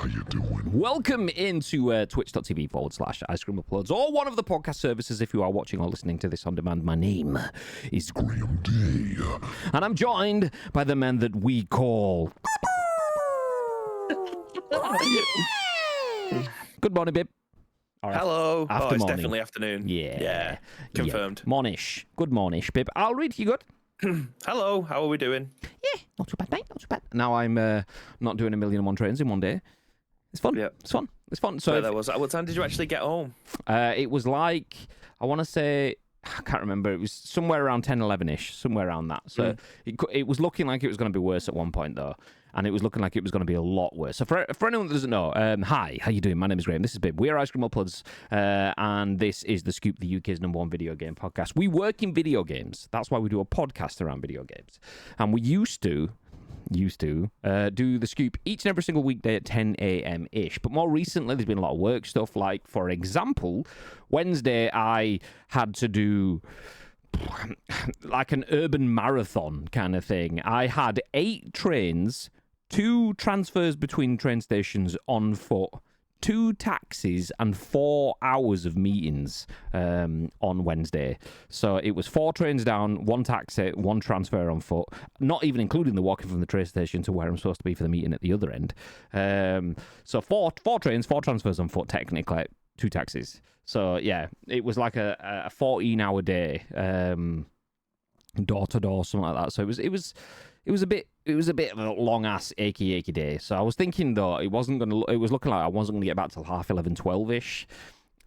How you doing? Welcome into twitch.tv/Ice Cream Uploads, or one of the podcast services if you are watching or listening to this on demand. My name is Graham Day. and I'm joined by the man that we call... Good morning, babe. Or Hello. After it's morning. Definitely afternoon. Yeah. Confirmed. Yeah. Mornish. Good mornish, babe. I'll read. You good? Hello. How are we doing? Yeah, not too bad, mate. Not too bad. Now I'm not doing 1,000,001 trains in one day. It's fun. Yeah. It's fun. It's fun. So What time did you actually get home? it was like, I want to say, I can't remember. It was somewhere around 10, 11-ish, somewhere around that. So it was looking like it was going to be worse at one point, though. And it was looking like it was going to be a lot worse. So for anyone that doesn't know, hi, how you doing? My name is Graham. This is Bib. We are Ice Cream Uploads, and this is The Scoop, the UK's #1 video game podcast. We work in video games. That's why we do a podcast around video games. And we used to do The Scoop each and every single weekday at 10 a.m.-ish. But more recently, there's been a lot of work stuff. Like, for example, Wednesday, I had to do like an urban marathon kind of thing. I had 8 trains, 2 transfers between train stations on foot, 2 taxis, and 4 hours of meetings on Wednesday. So it was 4 trains down, 1 taxi, 1 transfer on foot, not even including the walking from the train station to where I'm supposed to be for the meeting at the other end. So 4 trains, 4 transfers on foot, technically, 2 taxis. So yeah, it was like a 14-hour day, door to door, something like that. So it was a bit of a long ass achy day. So I was thinking though it was looking like I wasn't gonna get back till 11:30, 12-ish.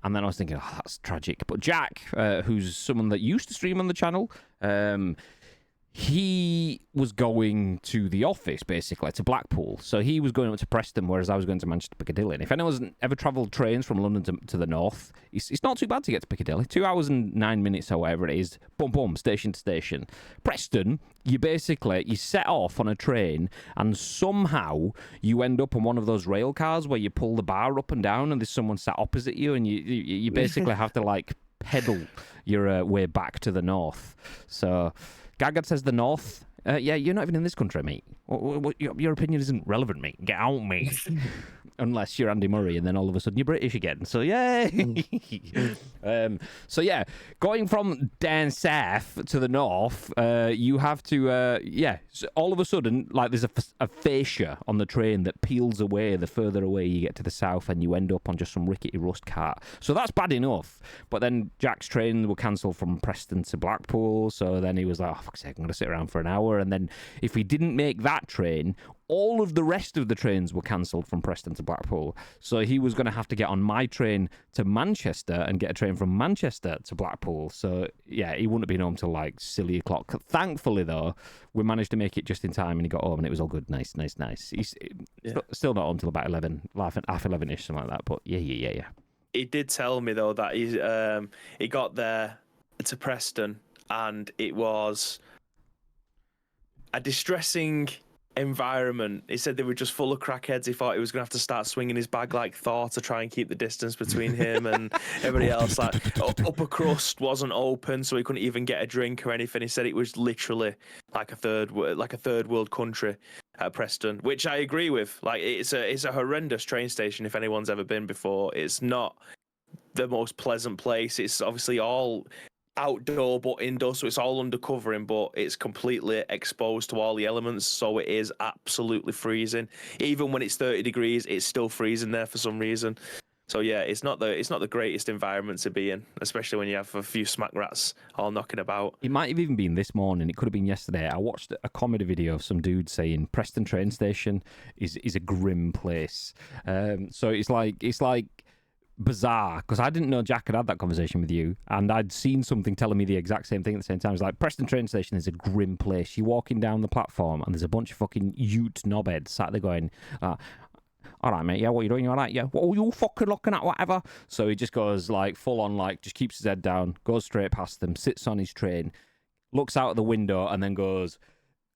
And then I was thinking, oh, that's tragic. But Jack, who's someone that used to stream on the channel, he was going to the office, basically, to Blackpool. So he was going up to Preston, whereas I was going to Manchester Piccadilly. And if anyone's ever travelled trains from London to the north, it's not too bad to get to Piccadilly. 2 hours and 9 minutes or whatever it is, boom, boom, station to station. Preston, you set off on a train, and somehow you end up on one of those rail cars where you pull the bar up and down, and there's someone sat opposite you, and you basically have to, like, pedal your way back to the north. So... Gaggard says the north. Yeah, you're not even in this country, mate. Your opinion isn't relevant, mate. Get out, mate. Unless you're Andy Murray, and then all of a sudden you're British again. So, yay! So, yeah, going from down south to the north, you have to, so all of a sudden, like, there's a fascia on the train that peels away the further away you get to the south, and you end up on just some rickety rust cart. So that's bad enough. But then Jack's train were cancelled from Preston to Blackpool, so then he was like, oh, fuck's sake, I'm going to sit around for an hour. And then if he didn't make that train, all of the rest of the trains were cancelled from Preston to Blackpool. So he was going to have to get on my train to Manchester and get a train from Manchester to Blackpool. So, yeah, he wouldn't have been home till, like, silly o'clock. Thankfully, though, we managed to make it just in time, and he got home, and it was all good. Nice. He's still not home till about 11, half 11-ish, something like that. But, yeah. He did tell me, though, that he got there to Preston, and it was a distressing environment. He said they were just full of crackheads. He thought he was going to have to start swinging his bag like Thor to try and keep the distance between him and everybody else. Like, upper crust wasn't open, so he couldn't even get a drink or anything. He said it was literally like a third world country at Preston, which I agree with. Like, it's a horrendous train station if anyone's ever been before. It's not the most pleasant place. It's obviously all outdoor but indoor, so it's all undercovering, but it's completely exposed to all the elements, so it is absolutely freezing. Even when it's 30 degrees, it's still freezing there for some reason. So yeah, it's not the greatest environment to be in, especially when you have a few smack rats all knocking about. It might have even been this morning. It could have been yesterday. I watched a comedy video of some dude saying Preston train station is a grim place. So it's like bizarre, because I didn't know Jack had that conversation with you, and I'd seen something telling me the exact same thing at the same time. It's like, Preston train station is a grim place. You're walking down the platform, and there's a bunch of fucking ute knobheads sat there going, all right, mate, yeah, what are you doing? You all right? Yeah, what are you fucking looking at, whatever? So he just goes, like, full on, like, just keeps his head down, goes straight past them, sits on his train, looks out of the window, and then goes,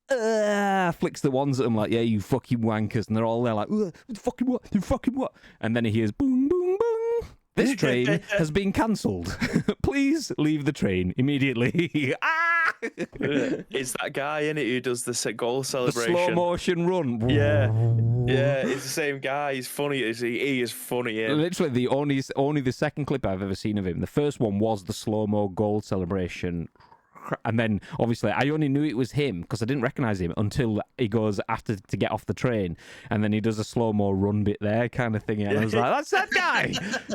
flicks the ones at them like, yeah, you fucking wankers, and they're all there like, fucking what? And then he hears boom, boom, boom. This train has been cancelled. Please leave the train immediately. It's that guy in it who does the goal The celebration. slow motion run. Yeah, it's the same guy. He's funny. He is funny. Literally, the only the second clip I've ever seen of him. The first one was the slow mo goal celebration, and then obviously I only knew it was him because I didn't recognize him until he goes after to get off the train, and then he does a slow mo run bit there, kind of thing. And I was like, "That's that guy."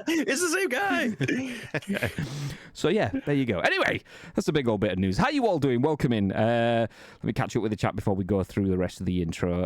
It's the same guy. So yeah, there you go. Anyway, that's a big old bit of news. How you all doing? Welcome in. Let me catch up with the chat before we go through the rest of the intro.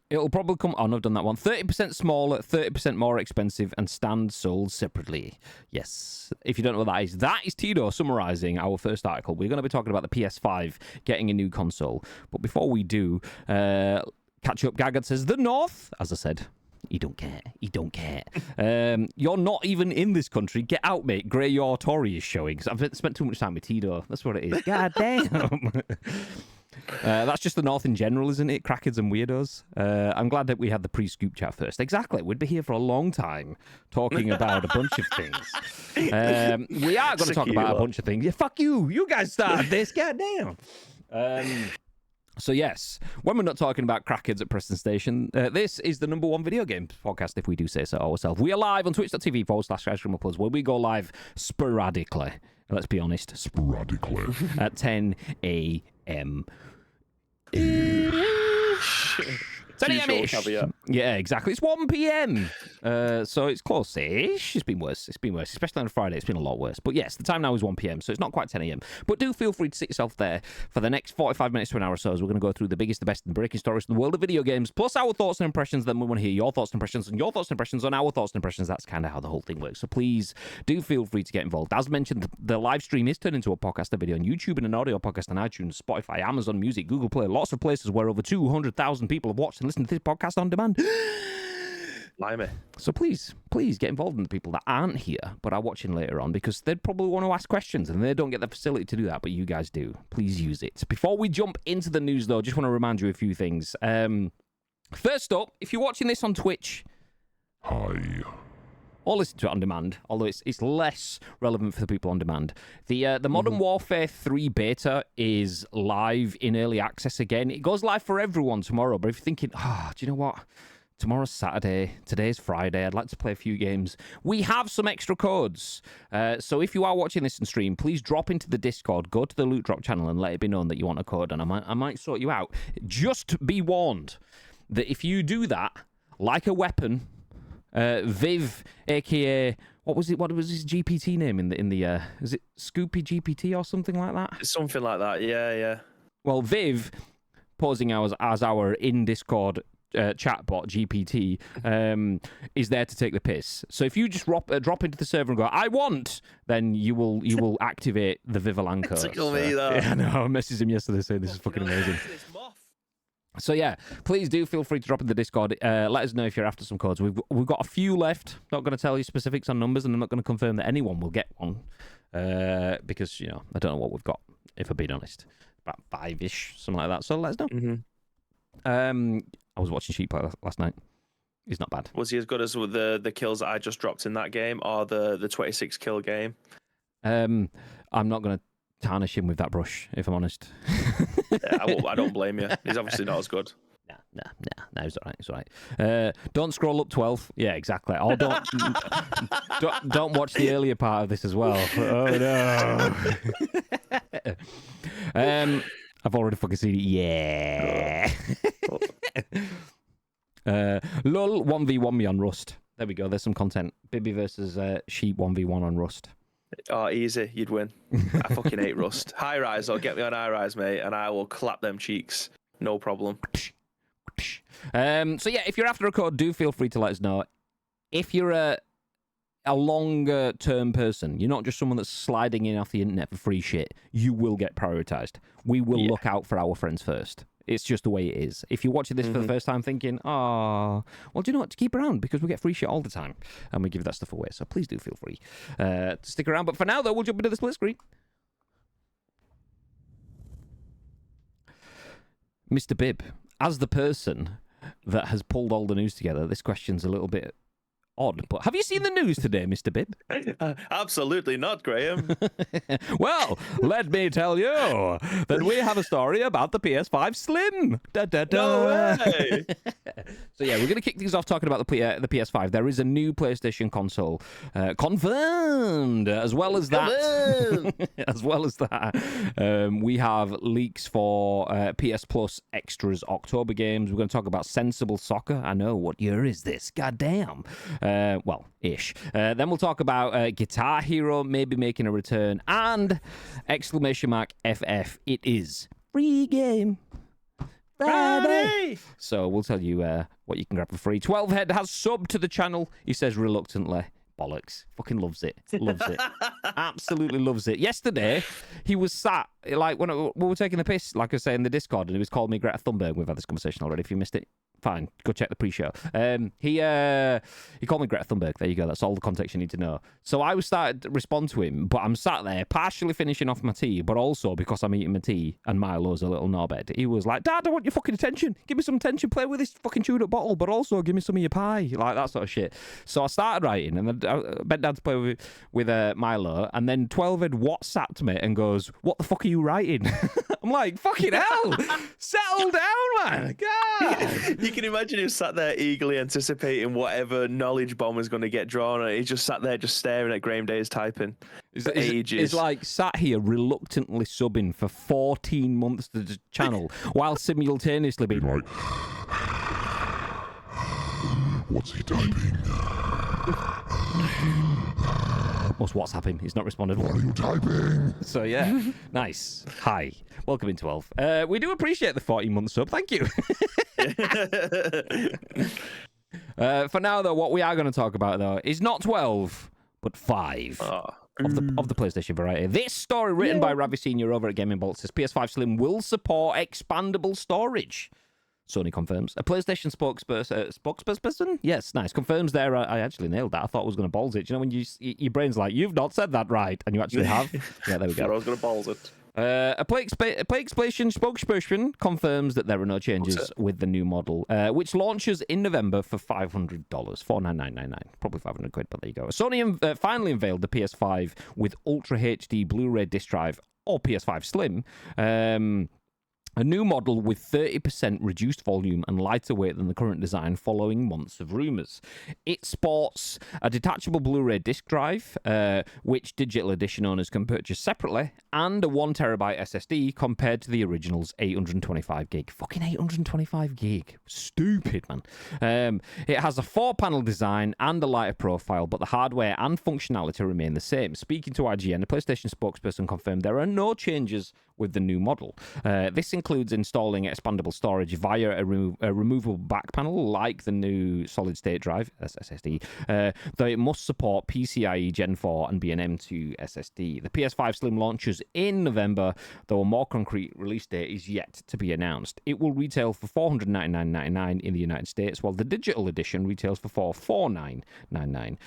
It'll probably come on. I've done that one. 30% smaller, 30% more expensive, and stands sold separately. Yes. If you don't know what that is Tito summarizing our first article. We're going to be talking about the PS5 getting a new console. But before we do, catch up. Gaggard says the North, as I said. He don't care. He don't care. You're not even in this country. Get out, mate. Grey Your Tory is showing. I've spent too much time with Tito. That's what it is. God damn. That's just the North in general, isn't it? Crackheads and weirdos. I'm glad that we had the pre-scoop chat first. Exactly. We'd be here for a long time talking about a bunch of things. We are going to talk about a bunch of things. Yeah, fuck you. You guys started this. God damn. So yes, when we're not talking about crackheads at Preston Station, this is the #1 video game podcast, if we do say so ourselves. We are live on twitch.tv/IceCreamUploads, where we go live sporadically. Let's be honest, sporadically at 10 a.m. 10 a.m.-ish. Yeah, exactly. It's 1 p.m. So it's close-ish. It's been worse. Especially on a Friday. It's been a lot worse. But yes, the time now is 1 p.m, so it's not quite 10 a.m. But do feel free to sit yourself there for the next 45 minutes to an hour or so, as we're going to go through the biggest, the best, and the breaking stories in the world of video games, plus our thoughts and impressions. Then we want to hear your thoughts and impressions, and your thoughts and impressions on our thoughts and impressions. That's kind of how the whole thing works. So please do feel free to get involved. As mentioned, the live stream is turned into a podcast, a video on YouTube, and an audio podcast on iTunes, Spotify, Amazon Music, Google Play, lots of places where over 200,000 people have watched and listened to this podcast on demand. Blimey. So please get involved in the people that aren't here but are watching later on, because they'd probably want to ask questions and they don't get the facility to do that, but you guys do. Please use it. Before we jump into the news, though, just want to remind you a few things. First up, if you're watching this on Twitch, hi. Or listen to it on demand, although it's less relevant for the people on demand. The Modern Warfare 3 beta is live in early access again. It goes live for everyone tomorrow, but if you're thinking, do you know what? Tomorrow's Saturday, today's Friday, I'd like to play a few games. We have some extra codes. So if you are watching this on stream, please drop into the Discord, go to the Loot Drop channel and let it be known that you want a code, and I might sort you out. Just be warned that if you do that, like a weapon, Viv, aka what was his GPT name in the is it Scoopy GPT or something like that? Something like that, yeah. Well, Viv, posing as our in Discord chatbot GPT, is there to take the piss. So if you just drop into the server and go, I want, then you will activate the Vivalan code. Tickle me, though. Yeah, no, I messaged him yesterday saying this is fucking amazing. So yeah, please do feel free to drop in the Discord. Let us know if you're after some codes. We've got a few left. Not going to tell you specifics on numbers, and I'm not going to confirm that anyone will get one, because I don't know what we've got. If I'm being honest, about 5-ish, something like that. So let us know. I was watching Sheep play last night. He's not bad. Was he as good as the kills that I just dropped in that game, or the 26 kill game? I'm not going to tarnish him with that brush, if I'm honest. I don't blame you. He's obviously not as good. No, it's all right. Don't scroll up 12. Yeah, exactly. Or don't watch the earlier part of this as well. Oh no. I've already fucking seen it. Yeah. Lol 1v1 me on Rust. There we go. There's some content. Bibby versus Sheep 1v1 on Rust. Oh, easy. You'd win. I fucking hate Rust. High rise, or get me on high rise, mate, and I will clap them cheeks. No problem. So yeah, if you're after a code, do feel free to let us know. If you're a longer term person, you're not just someone that's sliding in off the internet for free shit, you will get prioritized. We will look out for our friends first. It's just the way it is. If you're watching this for the first time thinking, well, do you know what? To keep around, because we get free shit all the time and we give that stuff away. So please do feel free to stick around. But for now, though, we'll jump into the split screen. Mr. Bibb, as the person that has pulled all the news together, this question's a little bit odd. But have you seen the news today, Mr. Bibb? Absolutely not, Graham. Well, let me tell you that we have a story about the PS5 Slim. Da, da, da. No way. So yeah, we're going to kick things off talking about the PS5. There is a new PlayStation console confirmed. As well as that, we have leaks for PS Plus extras October games. We're going to talk about Sensible Soccer. I know, what year is this? Goddamn. Well, ish. Then we'll talk about Guitar Hero maybe making a return, and !FF. It is free game Friday. So we'll tell you what you can grab for free. 12head has subbed to the channel. He says reluctantly. Bollocks. Fucking loves it. Loves it. Absolutely loves it. Yesterday, he was sat, like, when we were taking the piss, like I say, in the Discord, and he was calling me Greta Thunberg. We've had this conversation already. If you missed it, fine. Go check the pre-show. He called me Greta Thunberg. There you go. That's all the context you need to know. So I was started to respond to him, but I'm sat there partially finishing off my tea, but also because I'm eating my tea and Milo's a little knobhead. He was like, Dad, I want your fucking attention. Give me some attention. Play with this fucking chewed up bottle, but also give me some of your pie. Like that sort of shit. So I started writing, and then I bent down to play with Milo, and then 12 had WhatsApped me and goes, what the fuck are you writing? I'm like, fucking hell. Settle down, man. God. You can imagine him sat there eagerly anticipating whatever knowledge bomb was going to get drawn, and he just sat there just staring at Graham Days typing for ages. It's like sat here reluctantly subbing for 14 months to the channel while simultaneously being like, what's he typing? Must WhatsApp him. He's not responded. What are you typing? So yeah, nice. Hi, welcome in 12. We do appreciate the 14-month sub. Thank you. For now, though, what we are going to talk about though is not 12, but 5. Of the PlayStation variety. This story written by Ravi Senior over at Gaming Bolt says PS5 Slim will support expandable storage. Sony confirms. A PlayStation spokesperson? Yes, nice. Confirms there. I actually nailed that. I thought I was going to balls it. Do you know when your brain's like, you've not said that right, and you actually have? Yeah, there we go. I was going to balls it. A PlayStation spokesperson confirms that there are no changes with the new model, which launches in November for $500, $499.99, probably 500 quid, but there you go. Sony finally unveiled the PS5 with Ultra HD Blu-ray disc drive, or PS5 Slim. A new model with 30% reduced volume and lighter weight than the current design following months of rumours. It sports a detachable Blu-ray disc drive, which digital edition owners can purchase separately, and a 1TB SSD compared to the original's 825 gig. Fucking 825 gig. Stupid, man. It has a 4-panel design and a lighter profile, but the hardware and functionality remain the same. Speaking to IGN, the PlayStation spokesperson confirmed there are no changes with the new model. This includes installing expandable storage via a removable back panel, like the new solid-state drive, SSD, though it must support PCIe Gen 4 and be an M2 SSD. The PS5 Slim launches in November, though a more concrete release date is yet to be announced. It will retail for $499.99 in the United States, while the digital edition retails for $449.99.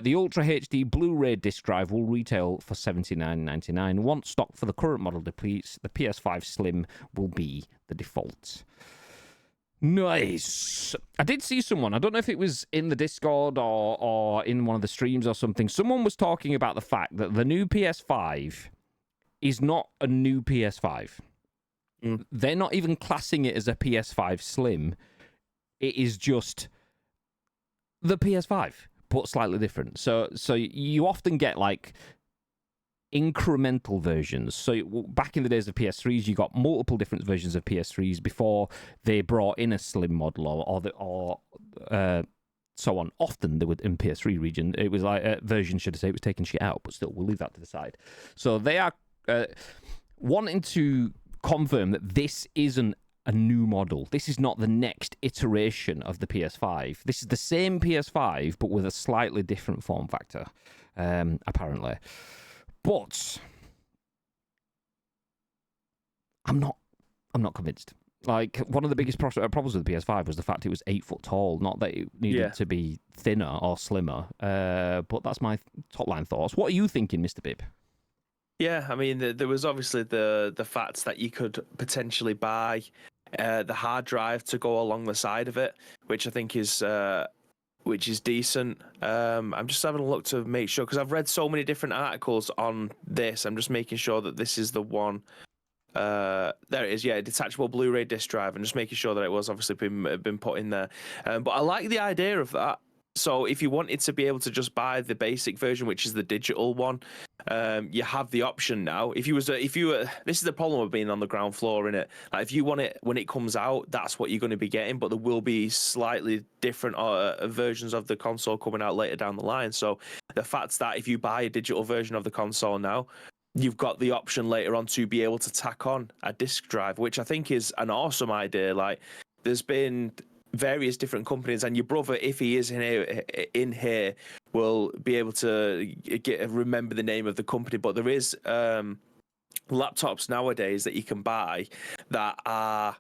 The Ultra HD Blu-ray disc drive will retail for $79.99. Once stock for the current model depletes, the PS5 Slim will be the default. Nice. I did see someone, I don't know if it was in the Discord or in one of the streams or something, someone was talking about the fact that the new PS5 is not a new PS5. They're not even classing it as a PS5 Slim. It is just the PS5, but slightly different. So you often get like incremental versions. So back in the days of PS3s, you got multiple different versions of PS3s before they brought in a slim model or so on. Often they would in PS3 region, it was like a version, should I say, it was taking shit out, but still, we'll leave that to the side. So they are wanting to confirm that this isn't a new model. This is not the next iteration of the PS5. This is the same PS5, but with a slightly different form factor, apparently. But I'm not convinced. Like, one of the biggest problems with the PS5 was the fact it was 8 foot tall, not that it needed to be thinner or slimmer. But that's my top line thoughts. What are you thinking, Mr. Bibb? Yeah, I mean, there was obviously the fact that you could potentially buy the hard drive to go along the side of it, which I think is which is decent. I'm just having a look to make sure, because I've read so many different articles on this. I'm just making sure that this is the one. There it is. Yeah, detachable Blu-ray disc drive, and just making sure that it was obviously been put in there. But I like the idea of that. So if you wanted to be able to just buy the basic version, which is the digital one, you have the option now. If you were, this is the problem with being on the ground floor, in it. Like, if you want it when it comes out, that's what you're going to be getting. But there will be slightly different versions of the console coming out later down the line. So the fact that if you buy a digital version of the console now, you've got the option later on to be able to tack on a disc drive, which I think is an awesome idea. Like, there's been various different companies, and your brother, if he is in here, will be able to remember the name of the company. But there is laptops nowadays that you can buy that are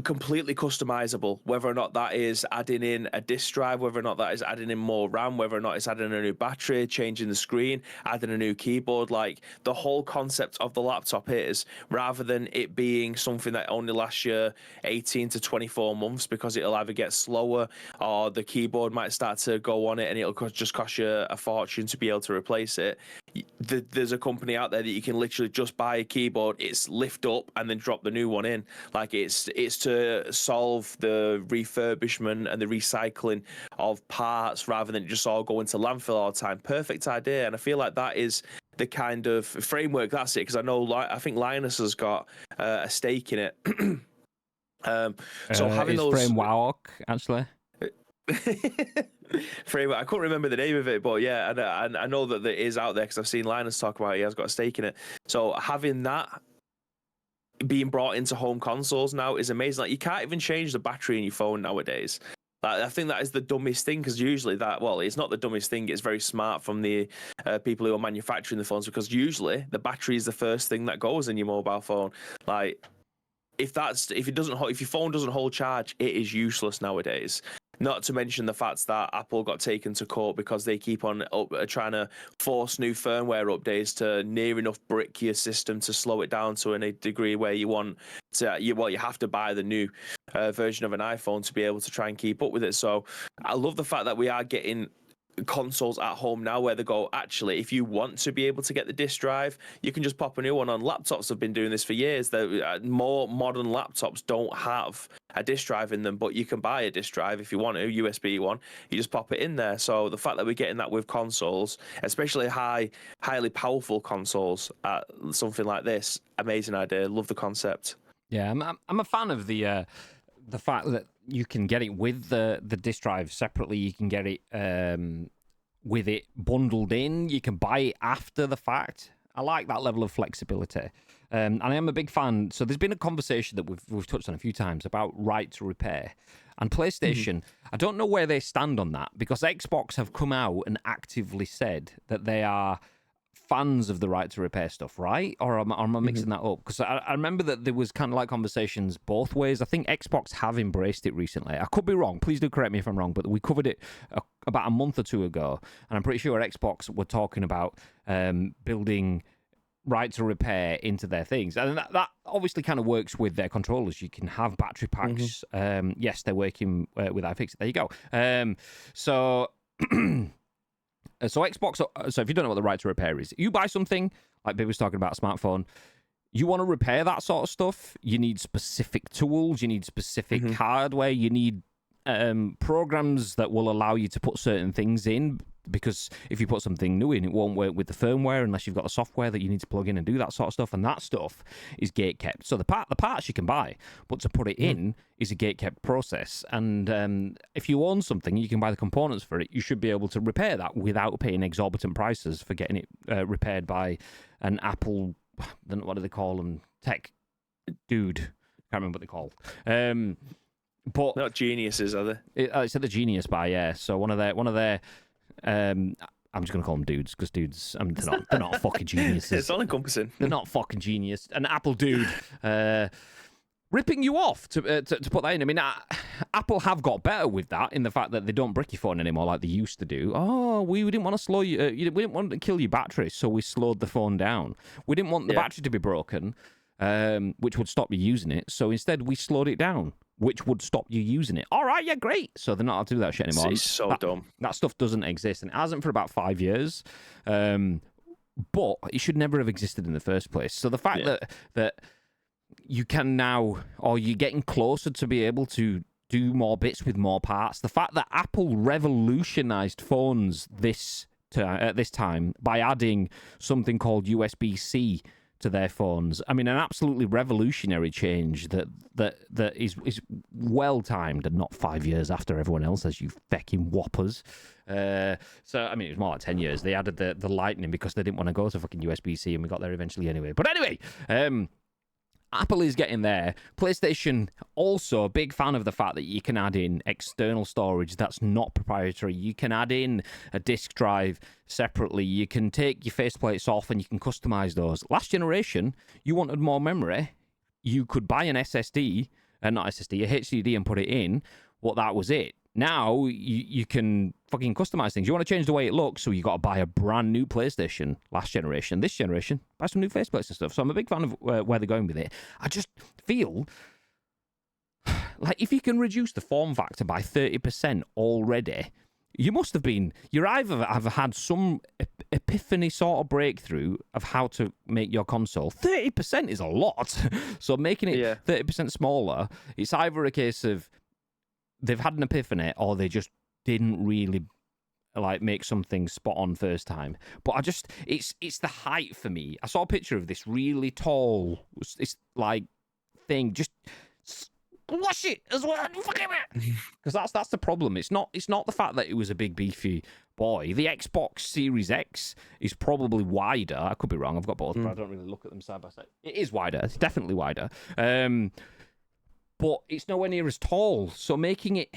completely customizable, whether or not that is adding in a disk drive, whether or not that is adding in more RAM, whether or not it's adding a new battery, changing the screen, adding a new keyboard. Like, the whole concept of the laptop is, rather than it being something that only lasts you 18 to 24 months because it'll either get slower or the keyboard might start to go on it and it'll just cost you a fortune to be able to replace it. There's a company out there that you can literally just buy a keyboard, it's lift up and then drop the new one in. Like, it's to solve the refurbishment and the recycling of parts rather than just all go into landfill all the time. Perfect idea. And I feel like that is the kind of framework, that's it, because I think Linus has got a stake in it. So having those framework, actually. Framework. I couldn't remember the name of it, but yeah, and I know that it is out there because I've seen Linus talk about it. He has got a stake in it. So having that being brought into home consoles now is amazing. Like, you can't even change the battery in your phone nowadays. Like, I think that is the dumbest thing, because usually it's not the dumbest thing. It's very smart from the people who are manufacturing the phones, because usually the battery is the first thing that goes in your mobile phone. Like, if your phone doesn't hold charge, it is useless nowadays. Not to mention the fact that Apple got taken to court because they keep on trying to force new firmware updates to near enough brick your system to slow it down to a degree where you have to buy the new version of an iPhone to be able to try and keep up with it. So I love the fact that we are getting consoles at home now where they go, actually, if you want to be able to get the disc drive, you can just pop a new one on. Laptops have been doing this for years. More modern laptops don't have a disc drive in them, but you can buy a disc drive if you want a USB one. You just pop it in there. So the fact that we're getting that with consoles, especially highly powerful consoles, something like this, amazing idea. Love the concept. Yeah, I'm a fan of the fact that you can get it with the disc drive separately. You can get it with it bundled in. You can buy it after the fact. I like that level of flexibility. And I am a big fan. So there's been a conversation that we've touched on a few times about right to repair. And PlayStation, I don't know where they stand on that, because Xbox have come out and actively said that they are fans of the right to repair stuff, right? Or am I mixing that up? Because I remember that there was kind of like conversations both ways. I think Xbox have embraced it recently. I could be wrong. Please do correct me if I'm wrong. But we covered it about a month or two ago, and I'm pretty sure Xbox were talking about building right to repair into their things. And that obviously kind of works with their controllers. You can have battery packs. Yes, they're working with iFixit. There you go. So Xbox, so if you don't know what the right to repair is, you buy something, like Bib was talking about, a smartphone, you want to repair that sort of stuff, you need specific tools, you need specific hardware, you need programs that will allow you to put certain things in, because if you put something new in, it won't work with the firmware unless you've got a software that you need to plug in and do that sort of stuff, and that stuff is gate kept. So the parts you can buy, but to put it in is a gate kept process. And if you own something, you can buy the components for it. You should be able to repair that without paying exorbitant prices for getting it repaired by an Apple, what do they call them, tech dude. Can't remember what they call. But not geniuses, are they? I said the genius buy, yeah. So one of their I'm just going to call them dudes, because dudes, they're not fucking geniuses. It's all encompassing. They're not fucking genius. An Apple dude ripping you off to put that in. I mean, Apple have got better with that, in the fact that they don't brick your phone anymore like they used to do. Oh, we didn't want to slow you. We didn't want to kill your battery, so we slowed the phone down. We didn't want the battery to be broken, which would stop you using it. So instead, we slowed it down. which would stop you using it. All right, yeah, great. So they're not allowed to do that shit anymore. It's so dumb. That stuff doesn't exist, and it hasn't for about 5 years. But it should never have existed in the first place. So the fact that you can now, or you're getting closer to be able to do more bits with more parts, the fact that Apple revolutionized phones at this time by adding something called USB-C to their phones. I mean, an absolutely revolutionary change that is well timed and not 5 years after everyone else, as you fecking whoppers. So, I mean, it was more like 10 years. They added the Lightning because they didn't want to go to fucking USB-C, and we got there eventually anyway. But anyway, Apple is getting there. PlayStation, also a big fan of the fact that you can add in external storage that's not proprietary. You can add in a disk drive separately. You can take your faceplates off and you can customize those. Last generation, you wanted more memory. You could buy an SSD, a HDD and put it in. Well, that was it. Now, you can fucking customize things. You want to change the way it looks, so you got to buy a brand new PlayStation. Last generation. This generation, buy some new faceplates and stuff. So I'm a big fan of where they're going with it. I just feel like if you can reduce the form factor by 30% already, you're either have had some epiphany sort of breakthrough of how to make your console. 30% is a lot. So making it 30% smaller, it's either a case of they've had an epiphany, or they just didn't really make something spot on first time. But it's the height for me. I saw a picture of this really tall, thing. Just squash it as well, because that's the problem. It's not the fact that it was a big beefy boy. The Xbox Series X is probably wider. I could be wrong. I've got both, but I don't really look at them side by side. It is wider. It's definitely wider. But it's nowhere near as tall. So making it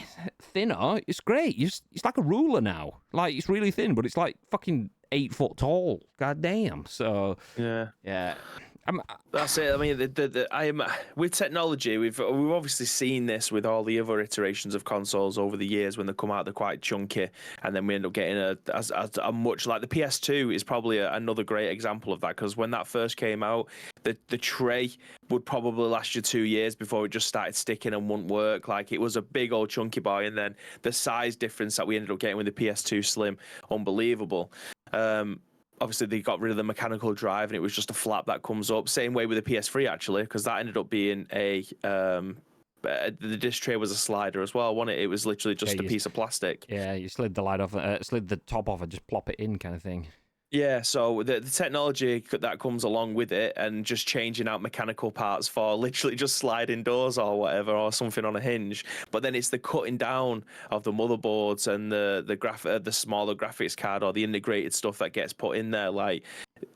thinner, it's great. It's like a ruler now. Like, it's really thin, but it's like fucking 8 foot tall. God damn. So yeah. That's it. I mean, I am with technology. We've obviously seen this with all the other iterations of consoles over the years. When they come out, they're quite chunky, and then we end up getting a much like the PS2 is probably another great example of that, because when that first came out, the tray would probably last you 2 years before it just started sticking and wouldn't work. Like, it was a big old chunky boy, and then the size difference that we ended up getting with the PS2 Slim, unbelievable. Obviously, they got rid of the mechanical drive, and it was just a flap that comes up. Same way with the PS3, actually, because that ended up being the disc tray was a slider as well, wasn't it? It was literally just a piece of plastic. Yeah, you slid the top off and just plop it in, kind of thing. Yeah, so the technology that comes along with it, and just changing out mechanical parts for literally just sliding doors or whatever, or something on a hinge. But then it's the cutting down of the motherboards and the smaller graphics card, or the integrated stuff that gets put in there. Like,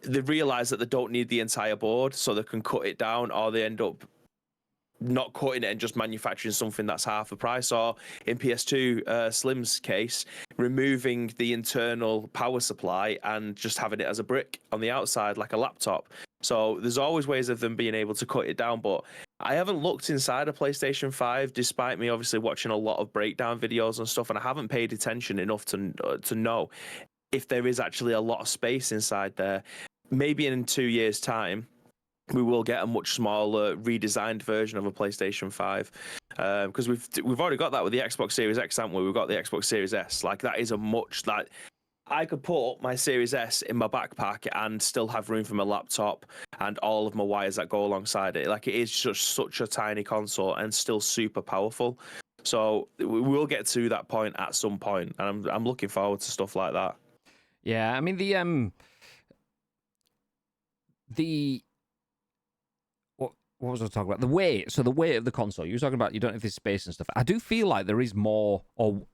they realize that they don't need the entire board, so they can cut it down, or they end up not cutting it and just manufacturing something that's half the price, or in PS2 Slim's case, removing the internal power supply and just having it as a brick on the outside like a laptop. So there's always ways of them being able to cut it down. But I haven't looked inside a PlayStation 5, despite me obviously watching a lot of breakdown videos and stuff, and I haven't paid attention enough to know if there is actually a lot of space inside there. Maybe in 2 years' time, we will get a much smaller, redesigned version of a PlayStation 5, because we've already got that with the Xbox Series X, haven't we? We've got the Xbox Series S. Like, that is a much, like, I could put my Series S in my backpack and still have room for my laptop and all of my wires that go alongside it. Like, it is just such a tiny console and still super powerful. So we will get to that point at some point, and I'm looking forward to stuff like that. Yeah, I mean, what was I talking about? The weight. So the weight of the console. You were talking about you don't have this space and stuff. I do feel like there is more, or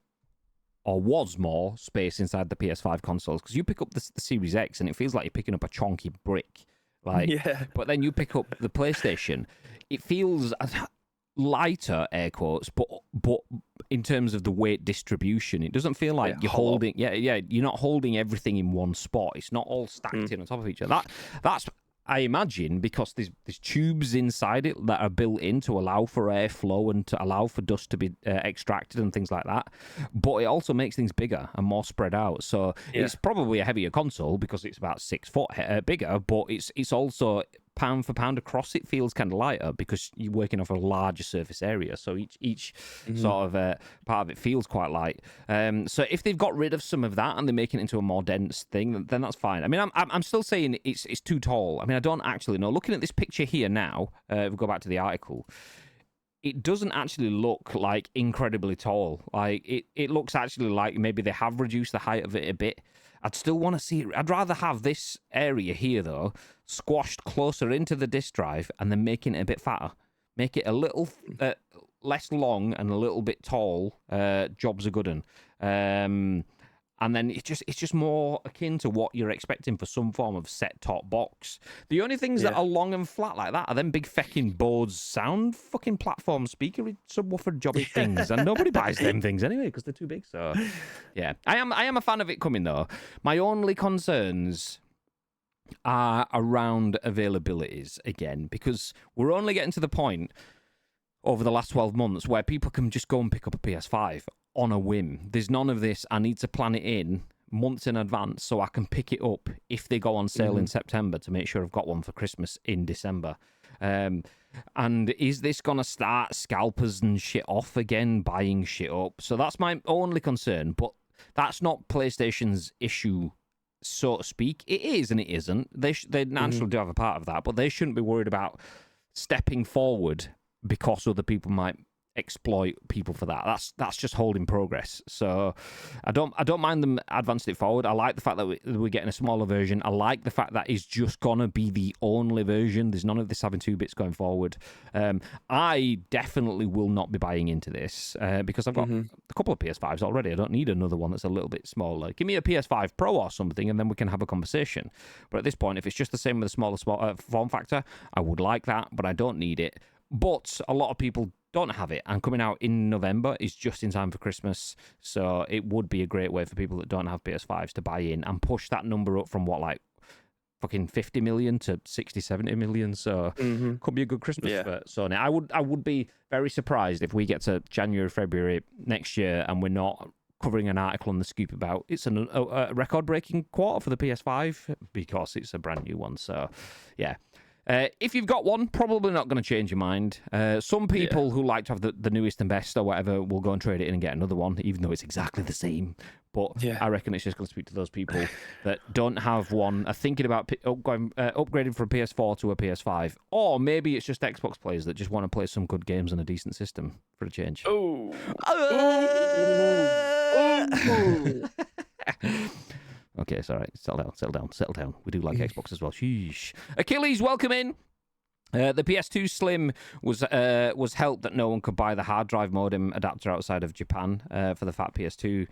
was more space inside the PS5 consoles, because you pick up the Series X and it feels like you're picking up a chonky brick. Like, yeah. But then you pick up the PlayStation, it feels lighter, air quotes, but in terms of the weight distribution, it doesn't feel like you're holding. Yeah, you're not holding everything in one spot. It's not all stacked in on top of each other. That's I imagine, because there's tubes inside it that are built in to allow for airflow and to allow for dust to be extracted and things like that. But it also makes things bigger and more spread out. So it's probably a heavier console because it's about 6 foot bigger, but it's also pound for pound across it feels kind of lighter because you're working off a larger surface area. So each sort of part of it feels quite light. So if they've got rid of some of that and they're making it into a more dense thing, then that's fine. I mean, I'm still saying it's too tall. I mean, I don't actually know. Looking at this picture here now, if we go back to the article, it doesn't actually look like incredibly tall. Like it looks actually like maybe they have reduced the height of it a bit. I'd still want to see it. I'd rather have this area here, though, squashed closer into the disk drive and then making it a bit fatter. Make it a little less long and a little bit tall. Job's a good one. And then it's just more akin to what you're expecting for some form of set-top box. The only things that are long and flat like that are them big fecking Bose sound fucking platform speaker subwoofer jobby things, and nobody buys them things anyway because they're too big. So, yeah, I am a fan of it coming though. My only concerns are around availabilities again, because we're only getting to the point over the last 12 months where people can just go and pick up a PS5 on a whim. There's none of this, I need to plan it in months in advance so I can pick it up if they go on sale in September to make sure I've got one for Christmas in December. And is this going to start scalpers and shit off again, buying shit up? So that's my only concern, but that's not PlayStation's issue, so to speak. It is and it isn't. They naturally do have a part of that, but they shouldn't be worried about stepping forward because other people might exploit people for that. That's just holding progress. So I don't mind them advancing it forward. I like the fact that we're getting a smaller version. I like the fact that it's just gonna be the only version. There's none of this having 2 bits going forward. I definitely will not be buying into this because I've got a couple of PS5s already. I don't need another one that's a little bit smaller. Give me a PS5 Pro or something and then we can have a conversation. But at this point, if it's just the same with a smaller form factor, I would like that, but I don't need it. But a lot of people don't have it, and coming out in November is just in time for Christmas, so it would be a great way for people that don't have PS5s to buy in and push that number up from like fucking 50 million to 60, 70 million, so could be a good Christmas for Sony. I would be very surprised if we get to January, February next year and we're not covering an article on The Scoop about it's a record-breaking quarter for the PS5 because it's a brand new one, so yeah. If you've got one, probably not going to change your mind. Some people who like to have the newest and best or whatever will go and trade it in and get another one, even though it's exactly the same. But I reckon it's just going to speak to those people that don't have one, are thinking about upgrading from a PS4 to a PS5. Or maybe it's just Xbox players that just want to play some good games on a decent system for a change. Oh. Okay, it's all right. Settle down. We do like Xbox as well. Sheesh. Achilles, welcome in. The PS2 Slim was helped that no one could buy the hard drive modem adapter outside of Japan for the fat PS2.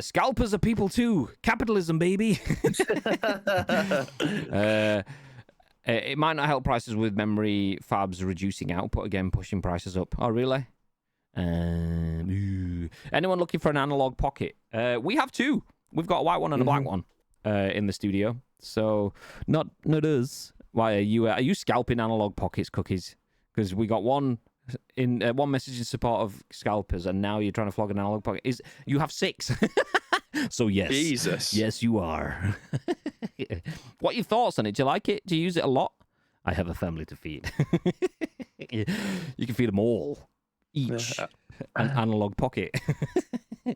Scalpers are people too. Capitalism, baby. It might not help prices with memory fabs reducing output again, pushing prices up. Oh, really? Anyone looking for an analog pocket? We have two. We've got a white one and a black one in the studio. So not us. Why are you scalping analog pockets, Cookies? Because we got one message in support of scalpers, and now you're trying to flog an analog pocket. You have 6. So yes, Jesus, yes, you are. What are your thoughts on it? Do you like it? Do you use it a lot? I have a family to feed. You can feed them all, each an analog pocket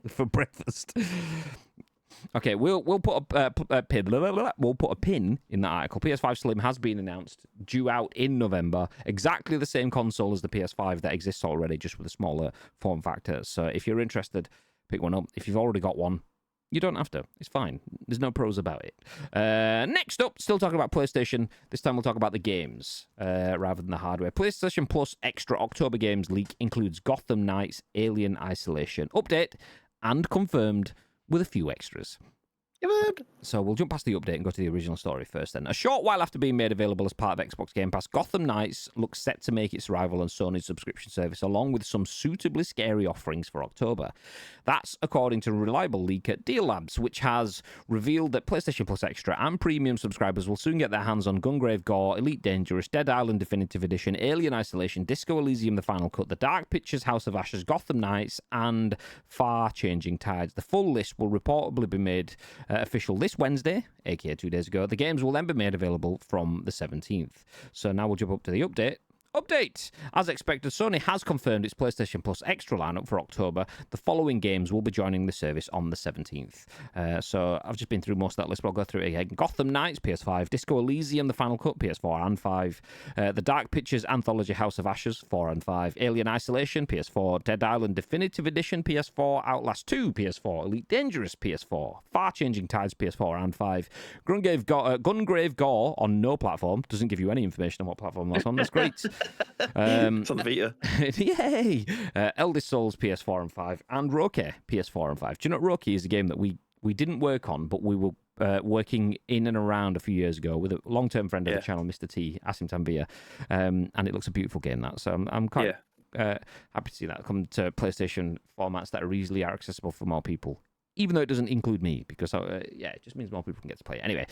for breakfast. Okay, we'll put a pin. We'll put a pin in that article. PS5 Slim has been announced, due out in November. Exactly the same console as the PS5 that exists already, just with a smaller form factor. So if you're interested, pick one up. If you've already got one, you don't have to. It's fine. There's no pros about it. Next up, still talking about PlayStation. This time we'll talk about the games rather than the hardware. PlayStation Plus Extra October Games leak includes Gotham Knights Alien Isolation update and confirmed with a few extras. So we'll jump past the update and go to the original story first then. A short while after being made available as part of Xbox Game Pass, Gotham Knights looks set to make its arrival on Sony's subscription service, along with some suitably scary offerings for October. That's according to reliable leaker Deal Labs, which has revealed that PlayStation Plus Extra and Premium subscribers will soon get their hands on Gungrave Gore, Elite Dangerous, Dead Island Definitive Edition, Alien Isolation, Disco Elysium The Final Cut, The Dark Pictures House of Ashes, Gotham Knights, and Far Changing Tides. The full list will reportedly be made official this Wednesday, aka 2 days ago. The games will then be made available from the 17th. So now we'll jump up to the update. Update! As expected, Sony has confirmed its PlayStation Plus Extra lineup for October. The following games will be joining the service on the 17th. So I've just been through most of that list, but I'll go through it again. Gotham Knights, PS5. Disco Elysium, The Final Cut, PS4 and 5. The Dark Pictures Anthology House of Ashes, 4 and 5. Alien Isolation, PS4. Dead Island Definitive Edition, PS4. Outlast 2, PS4. Elite Dangerous, PS4. Far Changing Tides, PS4 and 5. Gungrave Gore on no platform. Doesn't give you any information on what platform that's on. That's great. It's on the Vita. Yay! Eldest Souls PS4 and 5, and Roki PS4 and 5. Do you know what Roki is? A game that we didn't work on, but we were working in and around a few years ago with a long-term friend of the channel, Mr. T, Asim Tanvir, and it looks a beautiful game. That so I'm quite happy to see that come to PlayStation formats that are easily accessible for more people. Even though it doesn't include me, because it just means more people can get to play it. Anyway,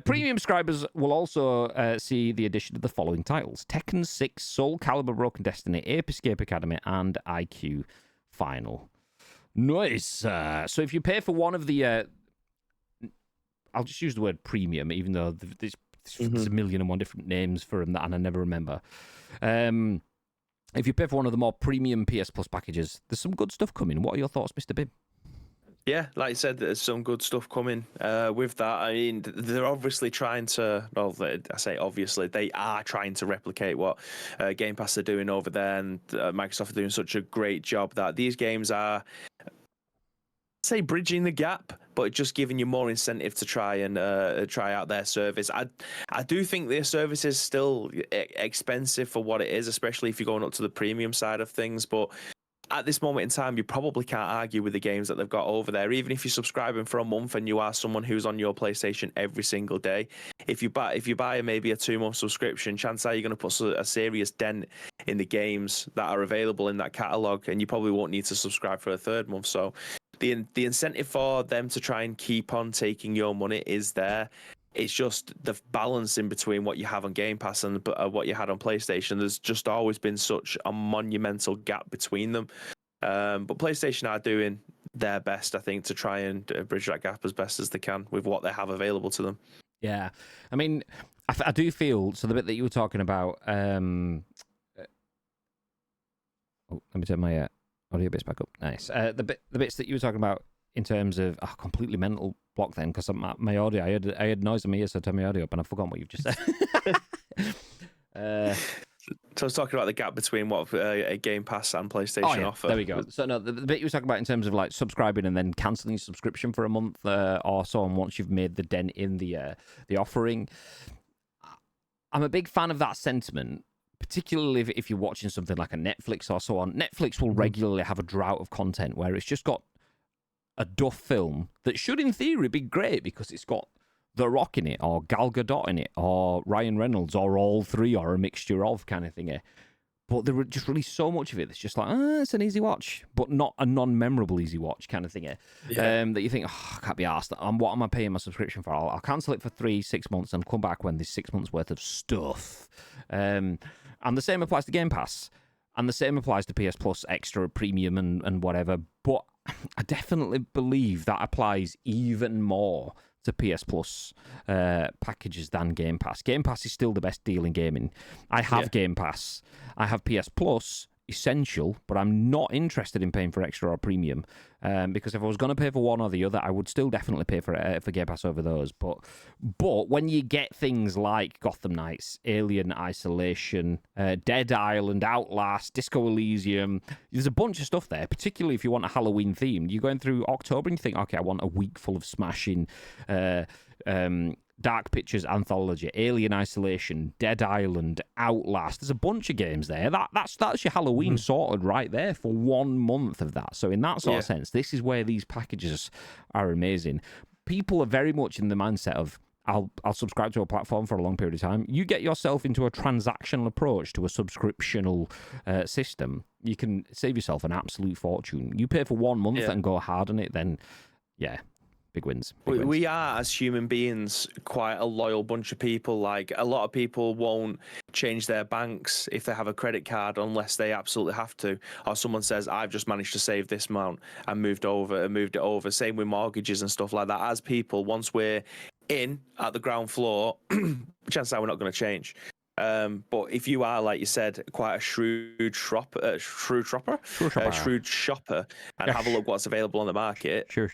premium subscribers will also see the addition of the following titles: Tekken 6, Soul Calibur Broken Destiny, Ape Escape Academy, and IQ Final. Nice. So if you pay for one of the... I'll just use the word premium, even though there's a million and one different names for them, and I never remember. If you pay for one of the more premium PS Plus packages, there's some good stuff coming. What are your thoughts, Mr. Bibb? Yeah, like I said, there's some good stuff coming with that. I mean, they're obviously trying to, well, I say obviously, they are trying to replicate what Game Pass are doing over there, and Microsoft are doing such a great job that these games are, say, bridging the gap, but just giving you more incentive to try and try out their service. I do think their service is still expensive for what it is, especially if you're going up to the premium side of things, but at this moment in time, you probably can't argue with the games that they've got over there. Even if you're subscribing for a month and you are someone who's on your PlayStation every single day, if you buy maybe a 2-month subscription, chances are you're going to put a serious dent in the games that are available in that catalog, and you probably won't need to subscribe for a 3rd month. So the incentive for them to try and keep on taking your money is there. It's just the balance in between what you have on Game Pass and what you had on PlayStation. There's just always been such a monumental gap between them. But PlayStation are doing their best, I think, to try and bridge that gap as best as they can with what they have available to them. Yeah. I mean, I do feel, so the bit that you were talking about, let me turn my audio bits back up. Nice. The bits that you were talking about in terms of completely mental block then, because my audio, I had noise in my ears, so I turned my audio up and I've forgotten what you've just said. So I was talking about the gap between what a Game Pass and PlayStation offer. There we go. So no, the bit you were talking about in terms of like subscribing and then cancelling your subscription for a month or so on once you've made the dent in the offering. I'm a big fan of that sentiment, particularly if you're watching something like a Netflix or so on. Netflix will regularly have a drought of content where it's just got a duff film that should, in theory, be great because it's got The Rock in it, or Gal Gadot in it, or Ryan Reynolds, or all three, or a mixture of kind of thing. But there just really so much of it that's just like, it's an easy watch, but not a non-memorable easy watch kind of thing. That you think, I can't be arsed. What am I paying my subscription for? I'll cancel it for 3-6 months and come back when there's 6 months worth of stuff. And the same applies to Game Pass. And the same applies to PS Plus Extra, Premium, and whatever. But I definitely believe that applies even more to PS Plus packages than Game Pass. Game Pass is still the best deal in gaming. I have Game Pass. I have PS Plus Essential, but I'm not interested in paying for Extra or Premium because if I was going to pay for one or the other, I would still definitely pay for Game Pass over those. But when you get things like Gotham Knights, Alien Isolation, Dead Island, Outlast, Disco Elysium, there's a bunch of stuff there, particularly if you want a Halloween theme. You're going through October and you think, okay, I want a week full of smashing Dark Pictures Anthology, Alien Isolation, Dead Island, Outlast. There's a bunch of games there. That's your Halloween sorted right there for 1 month of that. So in that sort of sense, this is where these packages are amazing. People are very much in the mindset of, I'll subscribe to a platform for a long period of time. You get yourself into a transactional approach to a subscriptional system, you can save yourself an absolute fortune. You pay for 1 month and go hard on it, then yeah. Big wins. We are, as human beings, quite a loyal bunch of people. Like, a lot of people won't change their banks if they have a credit card unless they absolutely have to. Or someone says, I've just managed to save this amount and moved it over. Same with mortgages and stuff like that. As people, once we're in at the ground floor, chances are we're not going to change. But if you are, like you said, quite a shrewd shopper, and have a look what's available on the market. Sure.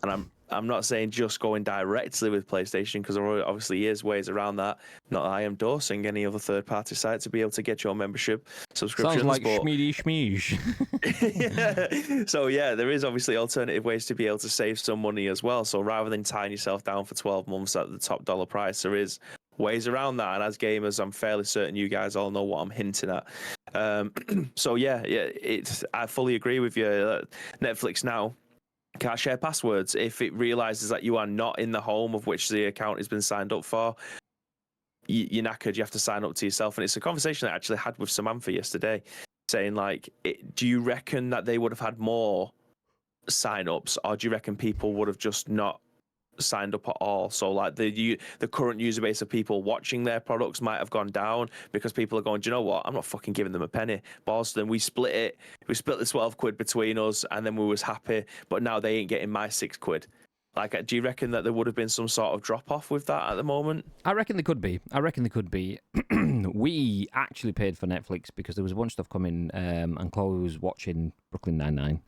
And I'm not saying just going directly with PlayStation, because there obviously is ways around that. Not that I am endorsing any other third-party site to be able to get your membership subscriptions. Sounds like schmeedy schmeege. Yeah. So yeah, there is obviously alternative ways to be able to save some money as well. So rather than tying yourself down for 12 months at the top dollar price, there is ways around that. And as gamers, I'm fairly certain you guys all know what I'm hinting at. So yeah, I fully agree with you. Netflix now can't share passwords. If it realizes that you are not in the home of which the account has been signed up for, you're knackered. You have to sign up to yourself. And it's a conversation I actually had with Samantha yesterday, saying like, do you reckon that they would have had more sign-ups, or do you reckon people would have just not signed up at all? So like the current user base of people watching their products might have gone down because people are going, do you know what, I'm not fucking giving them a penny. Boston, we split the 12 quid between us, and then we was happy, but now they ain't getting my 6 quid. Like, do you reckon that there would have been some sort of drop off with that at the moment? I reckon there could be. We actually paid for Netflix because there was a bunch of stuff coming, and Chloe was watching Brooklyn Nine-Nine.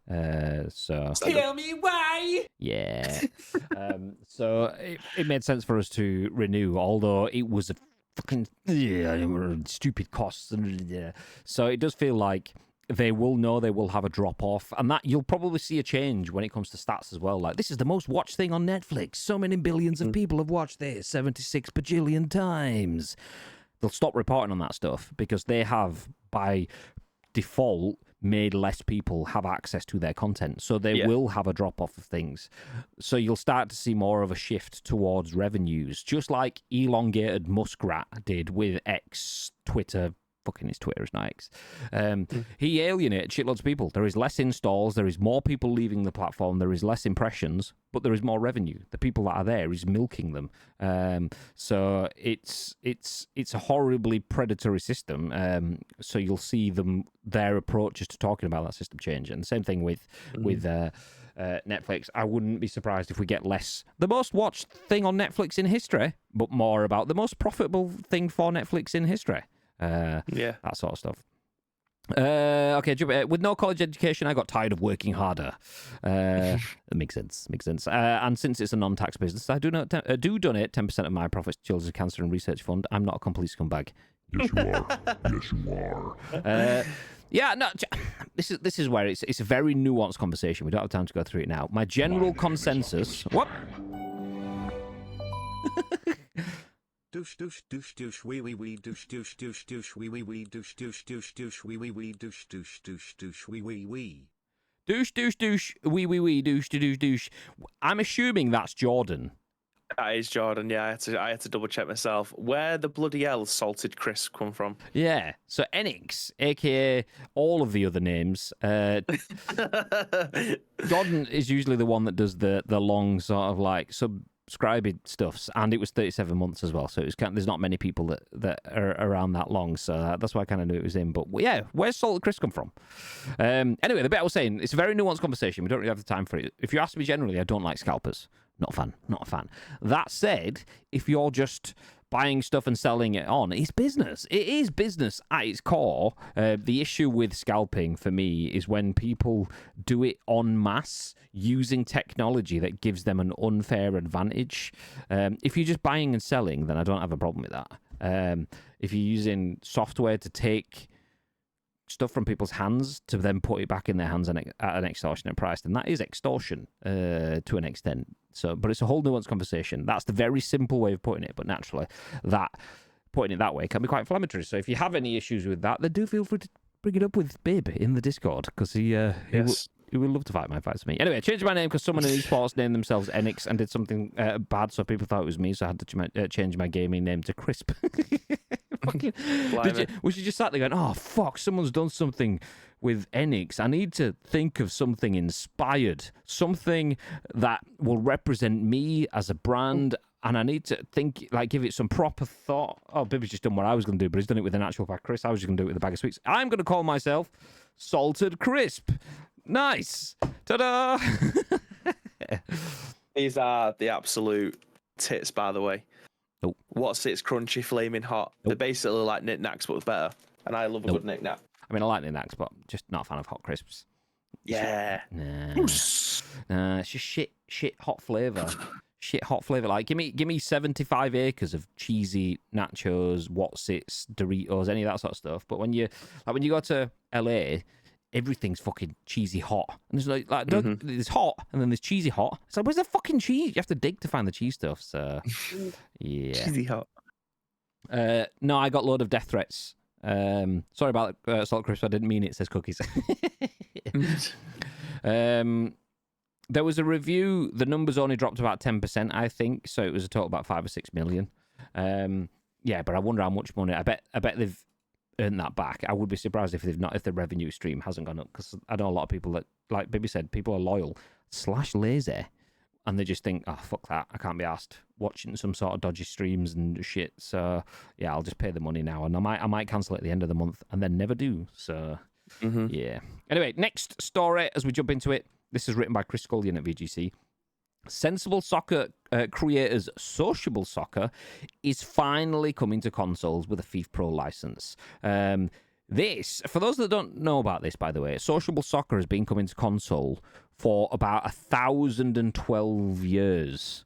So tell me why. Yeah. So it made sense for us to renew, although it was a fucking stupid cost. So it does feel like they will know they will have a drop off, and that you'll probably see a change when it comes to stats as well. Like, this is the most watched thing on Netflix. So many billions of people have watched this 76 bajillion times. They'll stop reporting on that stuff because they have, by default, made less people have access to their content. So they will have a drop off of things. So you'll start to see more of a shift towards revenues, just like elongated Muskrat did with X, Twitter. Fucking his Twitter is not X. He alienated shitloads of people. There is less installs. There is more people leaving the platform. There is less impressions, but there is more revenue. The people that are there is milking them. So it's a horribly predatory system. So you'll see their approaches to talking about that system change. And the same thing with Netflix. I wouldn't be surprised if we get less the most watched thing on Netflix in history, but more about the most profitable thing for Netflix in history. That sort of stuff. Okay, with no college education, I got tired of working harder. It makes sense. And since it's a non-tax business, I do donate 10% of my profits to Children's Cancer and Research Fund. I'm not a complete scumbag. Yes, you are. Yes, you are. Yeah, no. This is where it's a very nuanced conversation. We don't have time to go through it now. My general consensus. What? Douche douche douche douche wee wee wee douche douche douche douche wee wee wee douche douche douche douche wee wee wee douche douche douche douche wee wee wee douche douche douche wee wee wee douche douche douche. I'm assuming that's Jordan. That is Jordan. Yeah, I had to double check myself. Where the bloody hell salted crisp come from? Yeah, so Enix, aka all of the other names. Jordan is usually the one that does the long sort of like subscribing stuffs, and it was 37 months as well, so it was there's not many people that are around that long, so that's why I kind of knew it was him. But yeah, where's Salted Crisp come from? Anyway, the bit I was saying, it's a very nuanced conversation. We don't really have the time for it. If you ask me generally, I don't like scalpers. Not a fan. That said, if you're just buying stuff and selling it on, it's business. It is business at its core. The issue with scalping for me is when people do it en masse using technology that gives them an unfair advantage. If you're just buying and selling, then I don't have a problem with that. If you're using software to take stuff from people's hands to then put it back in their hands at an extortionate price, then that is extortion to an extent. So, but it's a whole nuanced conversation. That's the very simple way of putting it, but naturally, putting it that way can be quite inflammatory. So if you have any issues with that, then do feel free to bring it up with Bib in the Discord, because he would love to fight my fights with me. Anyway, I changed my name because someone in esports named themselves Enix and did something bad, so people thought it was me, so I had to change my gaming name to Crisp. Was you just sat there going, oh, fuck, someone's done something with Enix, I need to think of something inspired, something that will represent me as a brand. And I need to think, like, give it some proper thought. Oh, Bibby's just done what I was going to do, but he's done it with an actual pack crisp. I was just going to do it with a bag of sweets. I'm going to call myself Salted Crisp. Nice. Ta-da! These are the absolute tits, by the way. Nope. What's it's crunchy, flaming hot? They're basically like knickknacks, but better. And I love a good knickknack. I mean, I like knickknacks, but just not a fan of hot crisps. Yeah. Nah, it's just shit hot flavour. Shit hot flavour. Like, give me 75 acres of cheesy nachos, What's-Its, Doritos, any of that sort of stuff. But when you go to LA, everything's fucking cheesy hot. And there's there's hot and then there's cheesy hot. It's like, where's the fucking cheese? You have to dig to find the cheese stuff. So yeah. Cheesy hot. No, I got a load of death threats. Sorry about Salt Crisp. I didn't mean it. Says cookies. There was a review. The numbers only dropped about 10%, I think. So it was a total about 5 or 6 million. Yeah, but I wonder how much money. I bet they've earned that back. I would be surprised if the revenue stream hasn't gone up, because I know a lot of people that, like Bibby said, people are loyal / lazy, and they just think, oh, fuck that, I can't be asked watching some sort of dodgy streams and shit. So yeah, I'll just pay the money now, and I might cancel it at the end of the month and then never do. So yeah. Anyway, next story as we jump into it. This is written by Chris Scullion at VGC. Sensible Soccer creators Sociable Soccer is finally coming to consoles with a FIFA Pro license. This, for those that don't know about this, by the way, Sociable Soccer has been coming to console for about 1,012 years,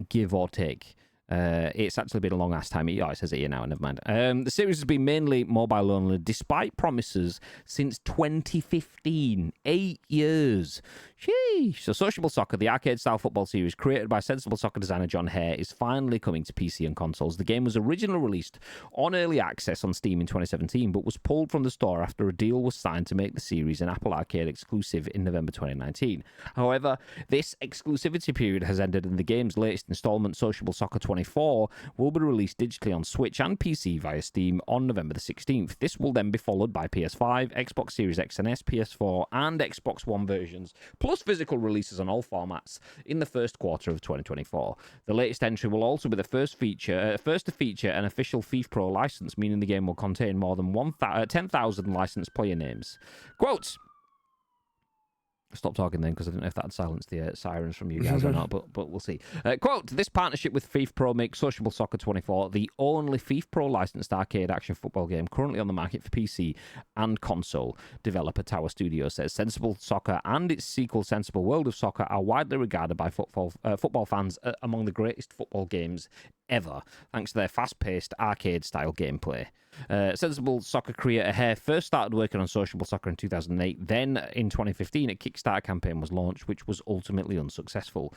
give or take. It's actually been a long ass time. Oh, it says it here now, never mind. The series has been mainly mobile only, despite promises since 2015. 8 years. Sheesh. So Sociable Soccer, the arcade-style football series created by Sensible Soccer designer John Hare, is finally coming to PC and consoles. The game was originally released on early access on Steam in 2017, but was pulled from the store after a deal was signed to make the series an Apple Arcade exclusive in November 2019. However, this exclusivity period has ended, and the game's latest installment, Sociable Soccer 24, will be released digitally on Switch and PC via Steam on November the 16th. This will then be followed by PS5, Xbox Series X and S, PS4, and Xbox One versions, plus physical releases on all formats in the first quarter of 2024. The latest entry will also be the first to feature an official FIFA Pro license, meaning the game will contain more than 10,000 licensed player names. Quote, stop talking then, because I don't know if that silenced the sirens from you guys or not, but we'll see. Quote, this partnership with FIFA Pro makes Sociable Soccer 24 the only FIFA Pro licensed arcade action football game currently on the market for PC and console. Developer Tower Studio says Sensible Soccer and its sequel Sensible World of Soccer are widely regarded by football fans among the greatest football games ever, thanks to their fast-paced arcade-style gameplay. Sensible Soccer creator Hare first started working on Sociable Soccer in 2008. Then, in 2015, a Kickstarter campaign was launched, which was ultimately unsuccessful.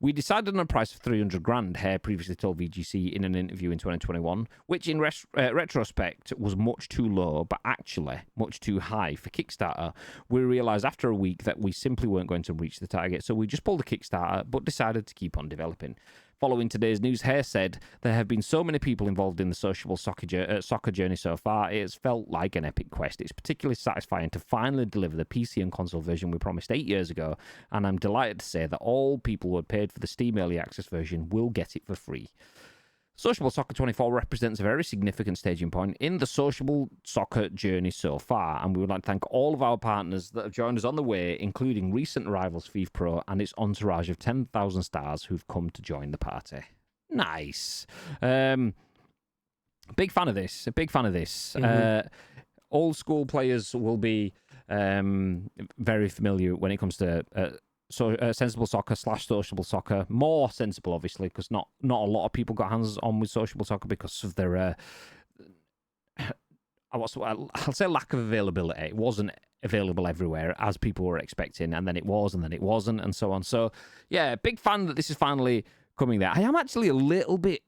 We decided on a price of $300,000, Hare previously told VGC in an interview in 2021, which in retrospect was much too low, but actually much too high for Kickstarter. We realised after a week that we simply weren't going to reach the target, so we just pulled the Kickstarter, but decided to keep on developing. Following today's news, Hare said, there have been so many people involved in the Sociable soccer journey so far, it has felt like an epic quest. It's particularly satisfying to finally deliver the PC and console version we promised 8 years ago, and I'm delighted to say that all people who had paid for the Steam Early Access version will get it for free. Sociable Soccer 24 represents a very significant staging point in the Sociable Soccer journey so far, and we would like to thank all of our partners that have joined us on the way, including recent rivals FIFA Pro and its entourage of 10,000 stars who've come to join the party. Nice. Big fan of this. Old school players will be very familiar when it comes to Sensible Soccer / Sociable Soccer. More sensible, obviously, because not a lot of people got hands on with Sociable Soccer because of their I'll say lack of availability. It wasn't available everywhere as people were expecting, and then it was, and then it wasn't, and so on. So yeah, big fan that this is finally coming there. I am actually a little bit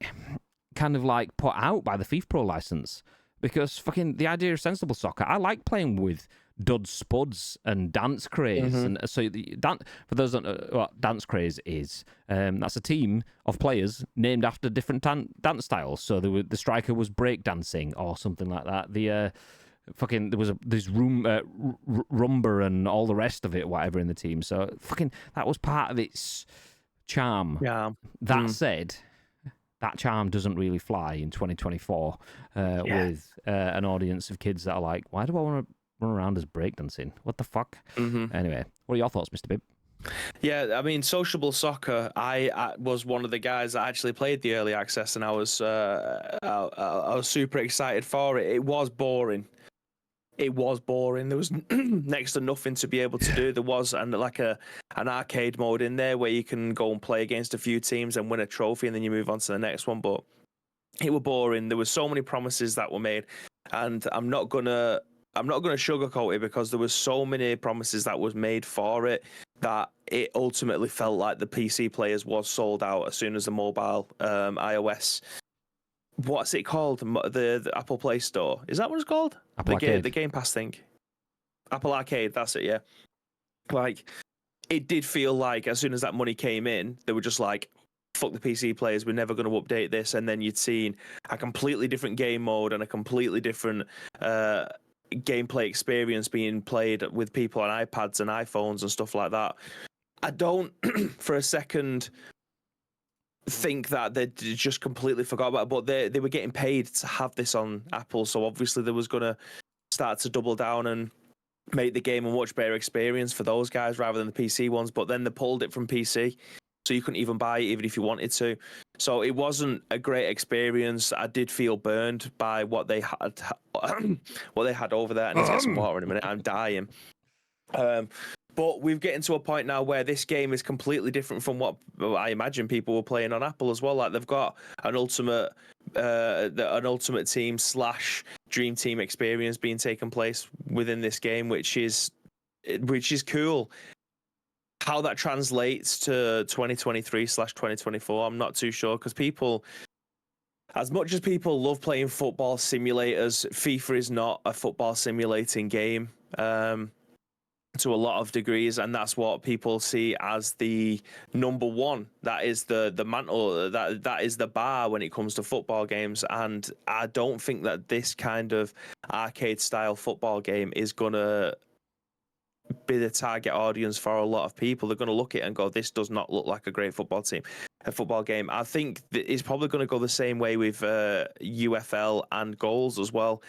kind of like put out by the FIFA Pro license, because fucking the idea of Sensible Soccer, I like playing with Dud Spuds and Dance Craze. And so for those that don't know what Dance Craze is, that's a team of players named after different dance styles. So the striker was breakdancing or something like that. fucking there was this room rumba and all the rest of it, whatever in the team. So fucking that was part of its charm. Yeah. That said, that charm doesn't really fly in 2024 with an audience of kids that are like, why do I want to run around as breakdancing? What the fuck? Anyway, what are your thoughts, Mr. Bibb? Yeah, I mean, sociable soccer. I was one of the guys that actually played the early access, and I was super excited for it. It was boring. It was boring. There was next to nothing to be able to do. There was an arcade mode in there where you can go and play against a few teams and win a trophy, and then you move on to the next one. But it was boring. There were so many promises that were made, and I'm not gonna sugarcoat it because there was so many promises that was made for it that it ultimately felt like the PC players was sold out as soon as the mobile iOS. What's it called? The Apple Play Store. Is that what it's called? The Game Pass thing. Apple Arcade. That's it. Yeah. Like, it did feel like as soon as that money came in, they were just like, fuck the PC players, we're never going to update this. And then you'd seen a completely different game mode and a completely different gameplay experience being played with people on iPads and iPhones and stuff like that. I don't for a second think that they just completely forgot about it, but they were getting paid to have this on Apple, so obviously they was going to start to double down and make the game a much better experience for those guys rather than the PC ones. But then they pulled it from PC, so you couldn't even buy it even if you wanted to. So it wasn't a great experience. I did feel burned by what they had over there. I need to get some water in a minute. I'm dying. But we're getting to a point now where this game is completely different from what I imagine people were playing on Apple as well. Like, they've got an ultimate team / dream team experience being taken place within this game, which is cool. How that translates to 2023 / 2024, I'm not too sure, because people, as much as people love playing football simulators, FIFA is not a football simulating game to a lot of degrees, and that's what people see as the number one. That is the mantle, that is the bar when it comes to football games. And I don't think that this kind of arcade style football game is gonna be the target audience for a lot of people. They're going to look at it and go, this does not look like a great football game. I think it's probably going to go the same way with UFL and goals as well.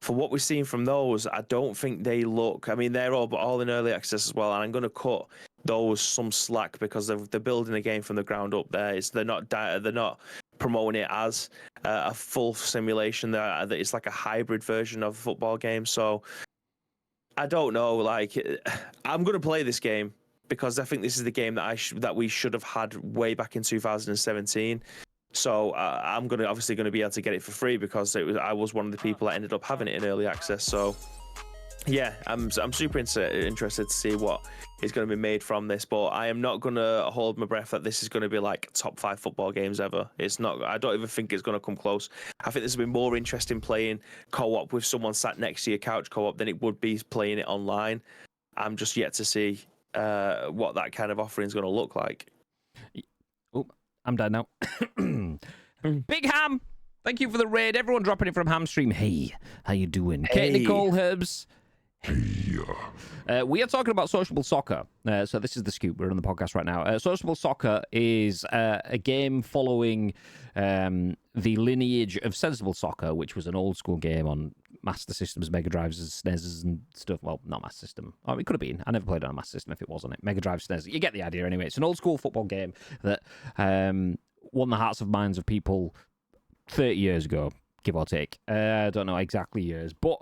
For what we've seen from those, I don't think they look, I mean, they're all in early access as well, and I'm going to cut those some slack because they're building a game from the ground up there. They're not promoting it as a full simulation. It's like a hybrid version of a football game. So I don't know. Like, I'm going to play this game because I think this is the game that we should have had way back in 2017. So I'm obviously going to be able to get it for free because I was one of the people that ended up having it in early access. So yeah, I'm super interested to see what is going to be made from this. But I am not going to hold my breath that this is going to be like top 5 football games ever. It's not. I don't even think it's going to come close. I think this will be more interesting playing co-op with someone sat next to your couch co-op than it would be playing it online. I'm just yet to see what that kind of offering is going to look like. Oh, I'm done now. Big Ham, thank you for the raid. Everyone dropping it from Hamstream. Hey, how you doing? Hey. Kate Nicole Herbs. We are talking about Sociable Soccer. So this is the scoop. We're on the podcast right now. Sociable Soccer is a game following the lineage of Sensible Soccer, which was an old school game on Master Systems, Mega Drives, SNESs and stuff. Well, not Master System. Oh, it could have been. I never played it on a Master System if it was on it. Mega Drive, SNES. You get the idea anyway. It's an old school football game that won the hearts and minds of people 30 years ago, give or take. I don't know exactly years, but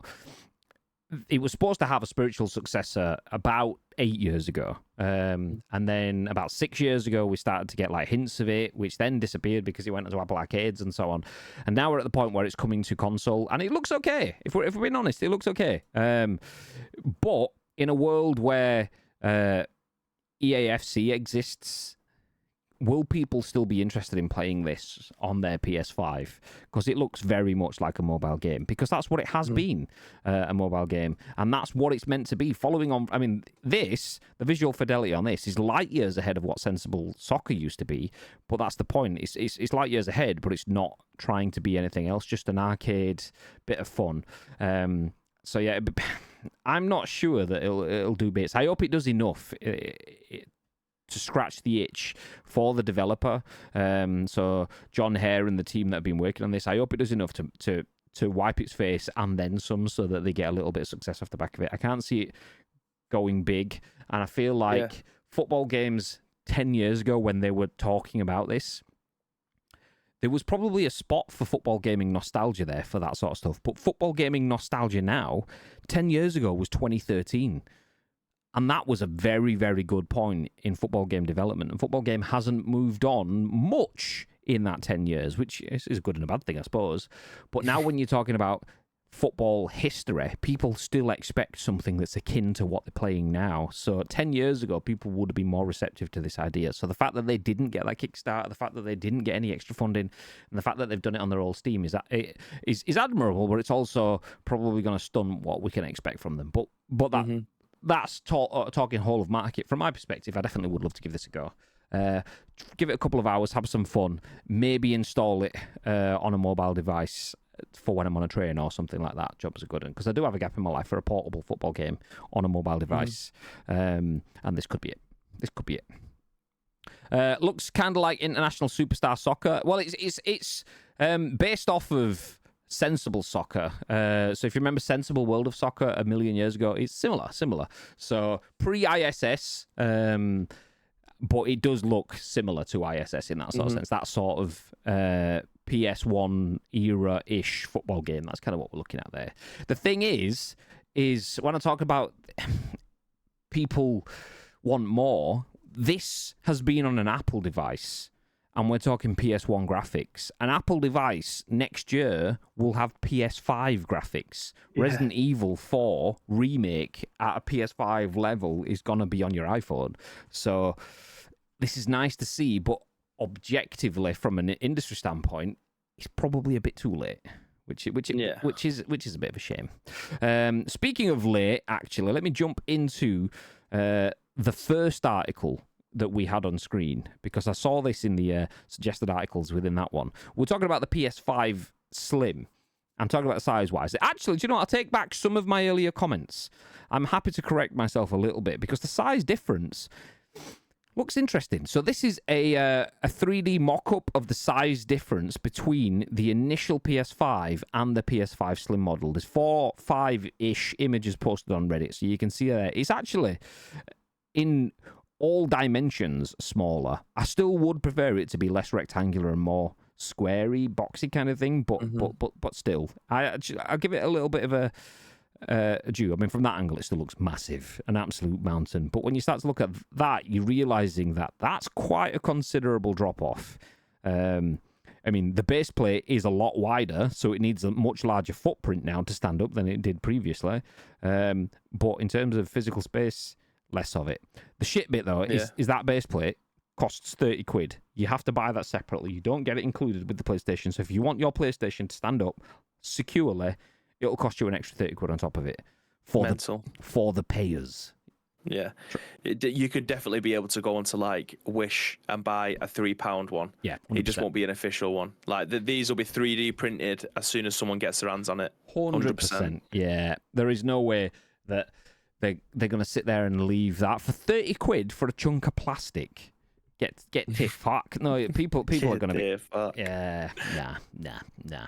it was supposed to have a spiritual successor about 8 years ago. And then about 6 years ago, we started to get like hints of it, which then disappeared because it went into Apple Arcades and so on. And now we're at the point where it's coming to console, and it looks okay. If we're being honest, it looks okay. But in a world where EAFC exists, will people still be interested in playing this on their PS5? Because it looks very much like a mobile game, because that's what it has been, a mobile game, and that's what it's meant to be. Following on, I mean, the visual fidelity on this is light years ahead of what Sensible Soccer used to be, but that's the point. It's light years ahead, but it's not trying to be anything else, just an arcade bit of fun. So yeah, I'm not sure that it'll do bits. I hope it does enough to scratch the itch for the developer. So John Hare and the team that have been working on this, I hope it does enough to wipe its face and then some, so that they get a little bit of success off the back of it. I can't see it going big, and I feel like football games 10 years ago, when they were talking about this, there was probably a spot for football gaming nostalgia there for that sort of stuff. But football gaming nostalgia now, 10 years ago, was 2013. And that was a very, very good point in football game development. And football game hasn't moved on much in that 10 years, which is a good and a bad thing, I suppose. But now when you're talking about football history, people still expect something that's akin to what they're playing now. So 10 years ago, people would have been more receptive to this idea. So the fact that they didn't get that Kickstarter, the fact that they didn't get any extra funding, and the fact that they've done it on their old Steam is admirable, but it's also probably going to stun what we can expect from them. But that's talking whole of market. From my perspective, I definitely would love to give this a go. Give it a couple of hours, have some fun, maybe install it on a mobile device for when I'm on a train or something like that. Jobs are good, because I do have a gap in my life for a portable football game on a mobile device, and this could be it. This could be it. Looks kind of like International Superstar Soccer. Well, it's based off of Sensible Soccer. So if you remember Sensible World of Soccer a million years ago, it's similar. So pre-ISS, but it does look similar to ISS in that sort of sense. That sort of PS1 era-ish football game. That's kind of what we're looking at there. The thing is when I talk about people want more, this has been on an Apple device, and we're talking PS1 graphics. An Apple device next year will have PS5 graphics. Yeah. Resident Evil 4 remake at a PS5 level is going to be on your iPhone. So this is nice to see, but objectively, from an industry standpoint, it's probably a bit too late, which is a bit of a shame. Speaking of late, actually, let me jump into the first article that we had on screen, because I saw this in the suggested articles within that one. We're talking about the PS5 Slim. I'm talking about size-wise. Actually, do you know what? I'll take back some of my earlier comments. I'm happy to correct myself a little bit, because the size difference looks interesting. So this is a 3D mock-up of the size difference between the initial PS5 and the PS5 Slim model. There's 5-ish images posted on Reddit, so you can see there. It's actually in all dimensions smaller. I still would prefer it to be less rectangular and more squarey, boxy kind of thing, but still, I'll give it a little bit of a due. I mean, from that angle, it still looks massive, an absolute mountain. But when you start to look at that, you're realizing that that's quite a considerable drop off. I mean, the base plate is a lot wider, so it needs a much larger footprint now to stand up than it did previously. But in terms of physical space, less of it. The shit bit, though, is that base plate costs 30 quid. You have to buy that separately. You don't get it included with the PlayStation. So if you want your PlayStation to stand up securely, it'll cost you an extra 30 quid on top of it for the payers. Yeah. You could definitely be able to go onto like Wish and buy a £3 one. Yeah. 100%. It just won't be an official one. Like these will be 3D printed as soon as someone gets their hands on it. 100%. Yeah. There is no way that they're going to sit there and leave that for 30 quid for a chunk of plastic. Get to fuck. No, people are going to be... Fuck. Yeah, nah.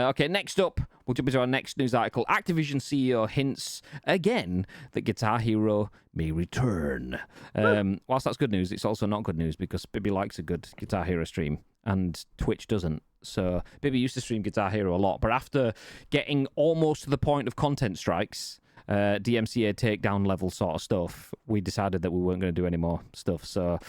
Okay, next up, we'll jump into our next news article. Activision CEO hints again that Guitar Hero may return. Whilst that's good news, it's also not good news, because Bibby likes a good Guitar Hero stream, and Twitch doesn't. So Bibby used to stream Guitar Hero a lot, but after getting almost to the point of content strikes, DMCA takedown level sort of stuff, we decided that we weren't going to do any more stuff. So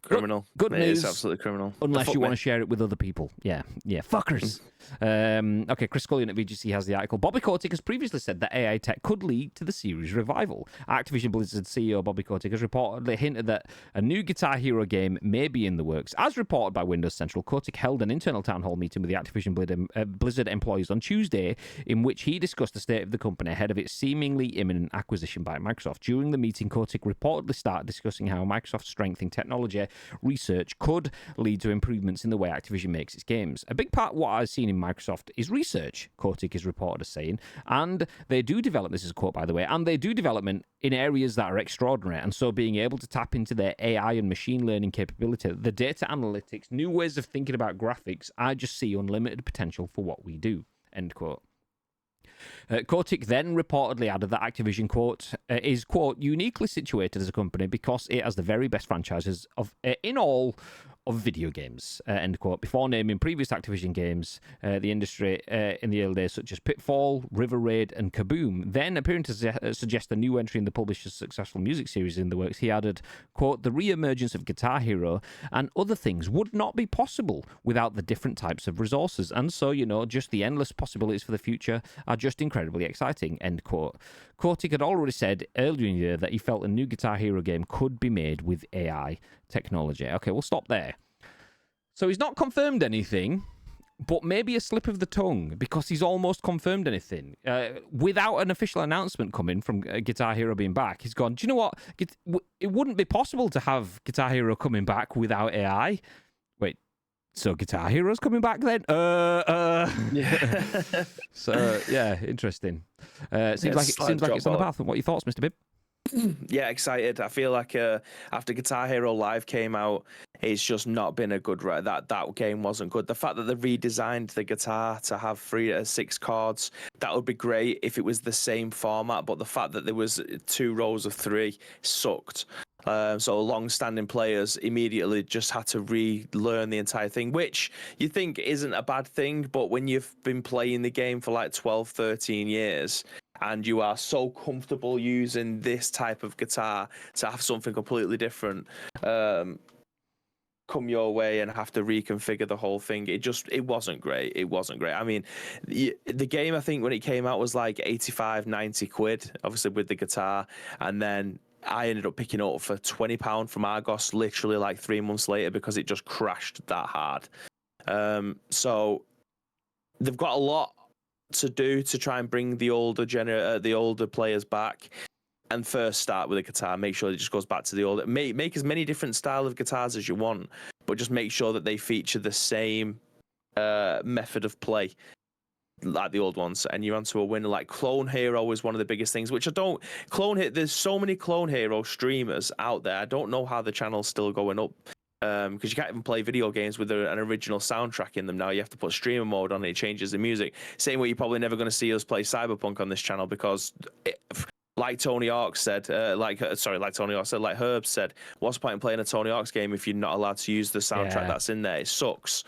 criminal. Good news. It's absolutely criminal. Unless you want to share it with other people. Yeah, fuckers. Okay, Chris Scullion at VGC has the article. Bobby Kotick has previously said that AI tech could lead to the series revival. Activision Blizzard CEO Bobby Kotick has reportedly hinted that a new Guitar Hero game may be in the works. As reported by Windows Central, Kotick held an internal town hall meeting with the Activision Blizzard employees on Tuesday, in which he discussed the state of the company ahead of its seemingly imminent acquisition by Microsoft. During the meeting, Kotick Kotick reportedly started discussing how Microsoft's strength in technology research could lead to improvements in the way Activision makes its games. A big part of what I've seen in Microsoft is research, Kotick is reported as saying, and they do develop, this is a quote by the way, and they do development in areas that are extraordinary, and so being able to tap into their AI and machine learning capability, the data analytics, new ways of thinking about graphics, I just see unlimited potential for what we do, end quote. Kotick then reportedly added that Activision, quote, is, quote, uniquely situated as a company because it has the very best franchises of in all of video games, end quote, before naming previous Activision games, the industry in the early days, such as Pitfall, River Raid, and Kaboom. Then, appearing to suggest a new entry in the publisher's successful music series in the works, he added, quote, the re-emergence of Guitar Hero and other things would not be possible without the different types of resources. And so, just the endless possibilities for the future are just incredibly exciting, end quote. Kotick had already said earlier in the year that he felt a new Guitar Hero game could be made with AI technology. Okay, we'll stop there. So he's not confirmed anything, but maybe a slip of the tongue, because he's almost confirmed anything. Without an official announcement coming from Guitar Hero being back, he's gone, do you know what? It wouldn't be possible to have Guitar Hero coming back without AI. Wait, so Guitar Hero's coming back then? Yeah. So, yeah, interesting. Seems like it's on the path. What are your thoughts, Mr. Bibb? Yeah, excited. I feel like after Guitar Hero Live came out, it's just not been a good ride. That game wasn't good. The fact that they redesigned the guitar to have 6 chords, that would be great if it was the same format. But the fact that there was 2 rows of 3 sucked. So long-standing players immediately just had to relearn the entire thing, which you think isn't a bad thing. But when you've been playing the game for like 12, 13 years, and you are so comfortable using this type of guitar, to have something completely different come your way and have to reconfigure the whole thing, it wasn't great. It wasn't great. I mean, the game, I think when it came out was like 85, 90 quid, obviously with the guitar, and then I ended up picking it up for £20 from Argos literally like 3 months later because it just crashed that hard. So they've got a lot to do to try and bring the older players back, and first start with a guitar. Make sure it just goes back to the old. Make as many different style of guitars as you want, but just make sure that they feature the same method of play like the old ones, and you're onto a winner. Like Clone Hero is one of the biggest things, which there's so many Clone Hero streamers out there. I don't know how the channel's still going up, because you can't even play video games with an original soundtrack in them now. You have to put streamer mode on it changes the music. Same way you're probably never going to see us play Cyberpunk on this channel, because like Tony Hawk said, like Herb said, what's the point in playing a Tony Hawk's game if you're not allowed to use the soundtrack that's in there? It sucks.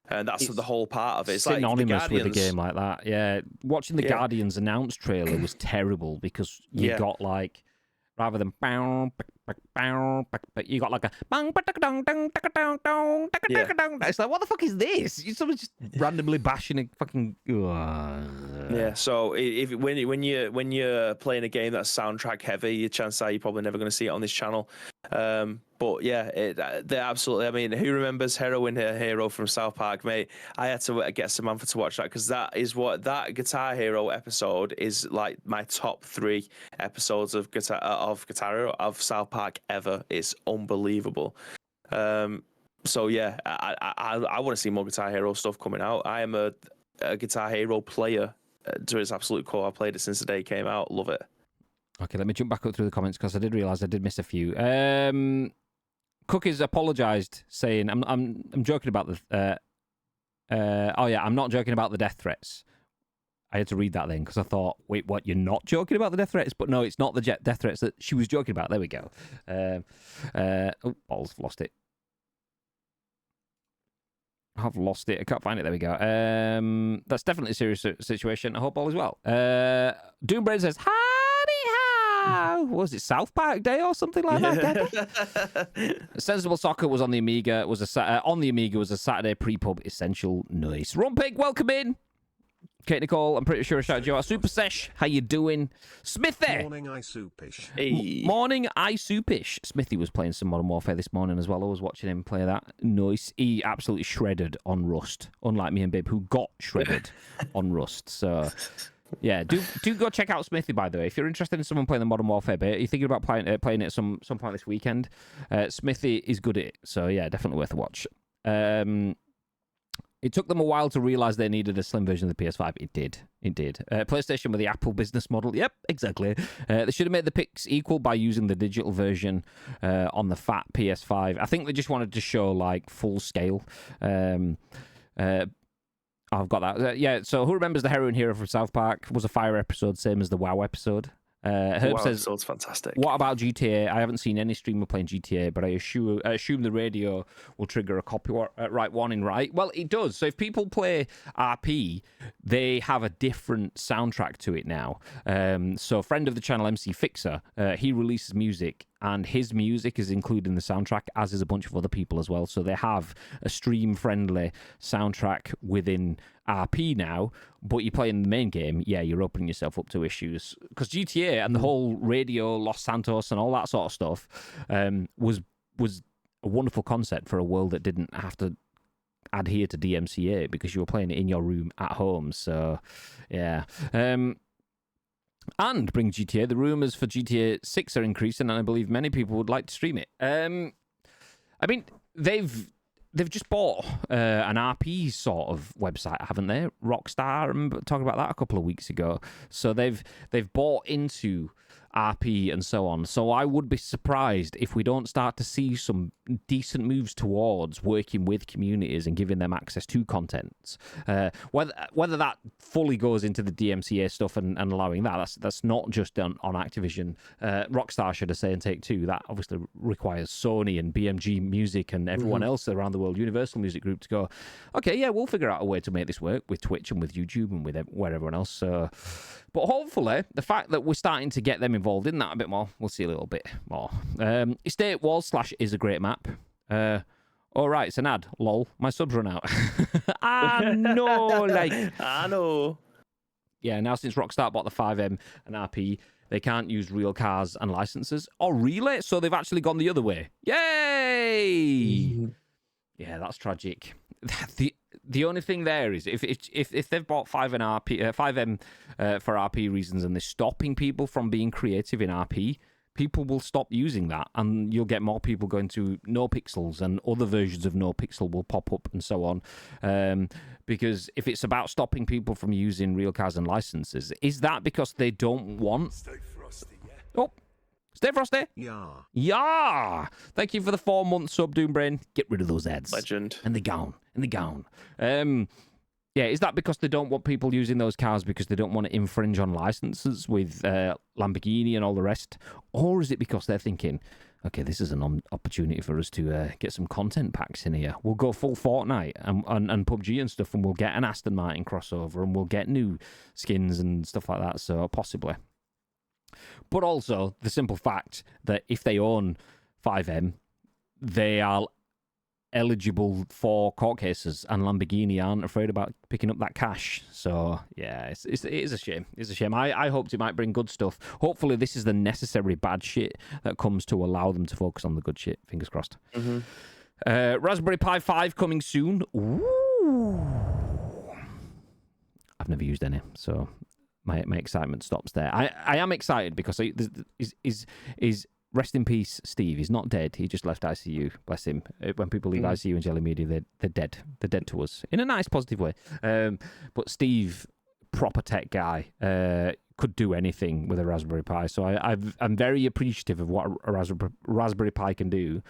And that's the whole part of it. It's synonymous like with the game like that. Yeah, watching the Guardians announced trailer was terrible, because you got like, rather than but you got like a it's like, what the fuck is this? You someone just randomly bashing a fucking yeah. So when you're playing a game that's soundtrack heavy, chances are you're probably never going to see it on this channel. But yeah, they're absolutely. I mean, who remembers Heroin Hero from South Park, mate? I had to get Samantha to watch that, because that is what that Guitar Hero episode is like. My top 3 episodes of Guitar Hero of South Park ever. It's unbelievable. So yeah, I want to see more Guitar Hero stuff coming out. I am a Guitar Hero player to its absolute core. I played it since the day it came out. Love it. Okay, let me jump back up through the comments, because I did realise I did miss a few. Cookies apologised, saying, "I'm joking about the." I'm not joking about the death threats. I had to read that then, because I thought, wait, what? You're not joking about the death threats? But no, it's not the death threats that she was joking about. There we go. Balls, lost it. I've lost it. I can't find it. There we go. That's definitely a serious situation. I hope all is well. Doombraid says, howdy-how. Was it South Park Day or something like that? Sensible Soccer was on the Amiga. Was a Saturday pre-pub essential. Nice. Rumpig, welcome in. Kate Nicole, I'm pretty sure I shouted you out. Super Sesh, how you doing? Smithy! Morning, I soupish. Hey. Morning, I soupish. Smithy was playing some Modern Warfare this morning as well. I was watching him play that. Nice. He absolutely shredded on Rust, unlike me and Bib, who got shredded on Rust. So, Yeah, do go check out Smithy, by the way. If you're interested in someone playing the Modern Warfare bit, you're thinking about playing it at some point this weekend, Smithy is good at it. So, yeah, definitely worth a watch. It took them a while to realize they needed a slim version of the PS5. It did. PlayStation with the Apple business model. Yep, exactly. They should have made the pics equal by using the digital version on the fat PS5. I think they just wanted to show, like, full scale. I've got that. Yeah, so who remembers the heroin hero from South Park? Was a fire episode, same as the WoW episode. Herb says, episode's fantastic. What about GTA? I haven't seen any streamer playing GTA, but I assume the radio will trigger a copyright warning, right? Well, it does. So if people play RP, they have a different soundtrack to it now. So a friend of the channel, MC Fixer, he releases music, and his music is included in the soundtrack, as is a bunch of other people as well. So they have a stream-friendly soundtrack within RP now, but you play in the main game, yeah, you're opening yourself up to issues. Because GTA and the whole radio, Los Santos, and all that sort of stuff was a wonderful concept for a world that didn't have to adhere to DMCA because you were playing it in your room at home. So, yeah. And bring GTA. The rumours for GTA 6 are increasing, and I believe many people would like to stream it. I mean, they've just bought an RP sort of website, haven't they? Rockstar, I remember talking about that a couple of weeks ago. So they've bought into RP and so on. So I would be surprised if we don't start to see some decent moves towards working with communities and giving them access to content. Whether that fully goes into the DMCA stuff and allowing that's not just on Activision. Rockstar, should I say, and Take-Two. That obviously requires Sony and BMG Music and everyone else around the world, Universal Music Group, to go, okay, yeah, we'll figure out a way to make this work with Twitch and with YouTube and with where everyone else. So, but hopefully, the fact that we're starting to get them involved in that a bit more, we'll see a little bit more. Estate Walls / is a great map. All right, it's an ad. Lol, my subs run out. I know. Yeah, now since Rockstar bought the 5M and RP, they can't use real cars and licenses. Oh, really? So they've actually gone the other way. Yay! Yeah, that's tragic. The only thing there is if they've bought 5M for RP reasons and they're stopping people from being creative in RP, people will stop using that, and you'll get more people going to No Pixels, and other versions of No Pixel will pop up and so on. Because if it's about stopping people from using real cars and licenses, is that because they don't want? Stay frosty, yeah. Oh, Stay frosty. Yeah. Thank you for the 4-month sub, Doombrain. Get rid of those ads. Legend. And the gown. Yeah, is that because they don't want people using those cars because they don't want to infringe on licenses with Lamborghini and all the rest? Or is it because they're thinking, okay, this is an opportunity for us to get some content packs in here. We'll go full Fortnite and PUBG and stuff, and we'll get an Aston Martin crossover, and we'll get new skins and stuff like that, so possibly. But also, the simple fact that if they own 5M, they are eligible for court cases, and Lamborghini aren't afraid about picking up that cash. So yeah, it is a shame. It's a shame. I hoped it might bring good stuff. Hopefully this is the necessary bad shit that comes to allow them to focus on the good shit. Fingers crossed. Raspberry Pi 5 coming soon. Ooh. I've never used any, so my excitement stops there. I am excited because is rest in peace, Steve. He's not dead. He just left ICU. Bless him. When people leave ICU and Jelly Media, they're dead. They're dead to us in a nice, positive way. But Steve, proper tech guy, could do anything with a Raspberry Pi. So I'm very appreciative of what a Raspberry Pi can do.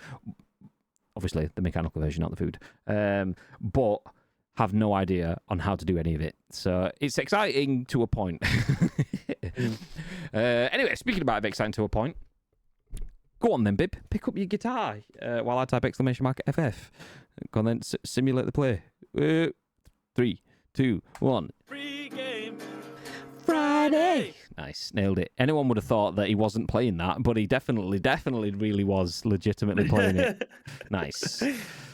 Obviously, the mechanical version, not the food. But have no idea on how to do any of it. So it's exciting to a point. Anyway, speaking about exciting to a point, go on then, Bib. Pick up your guitar while I type !FF. Go on then, simulate the play. 3, 2, 1. Free game Friday. Nice, nailed it. Anyone would have thought that he wasn't playing that, but he definitely really was legitimately playing it. Nice.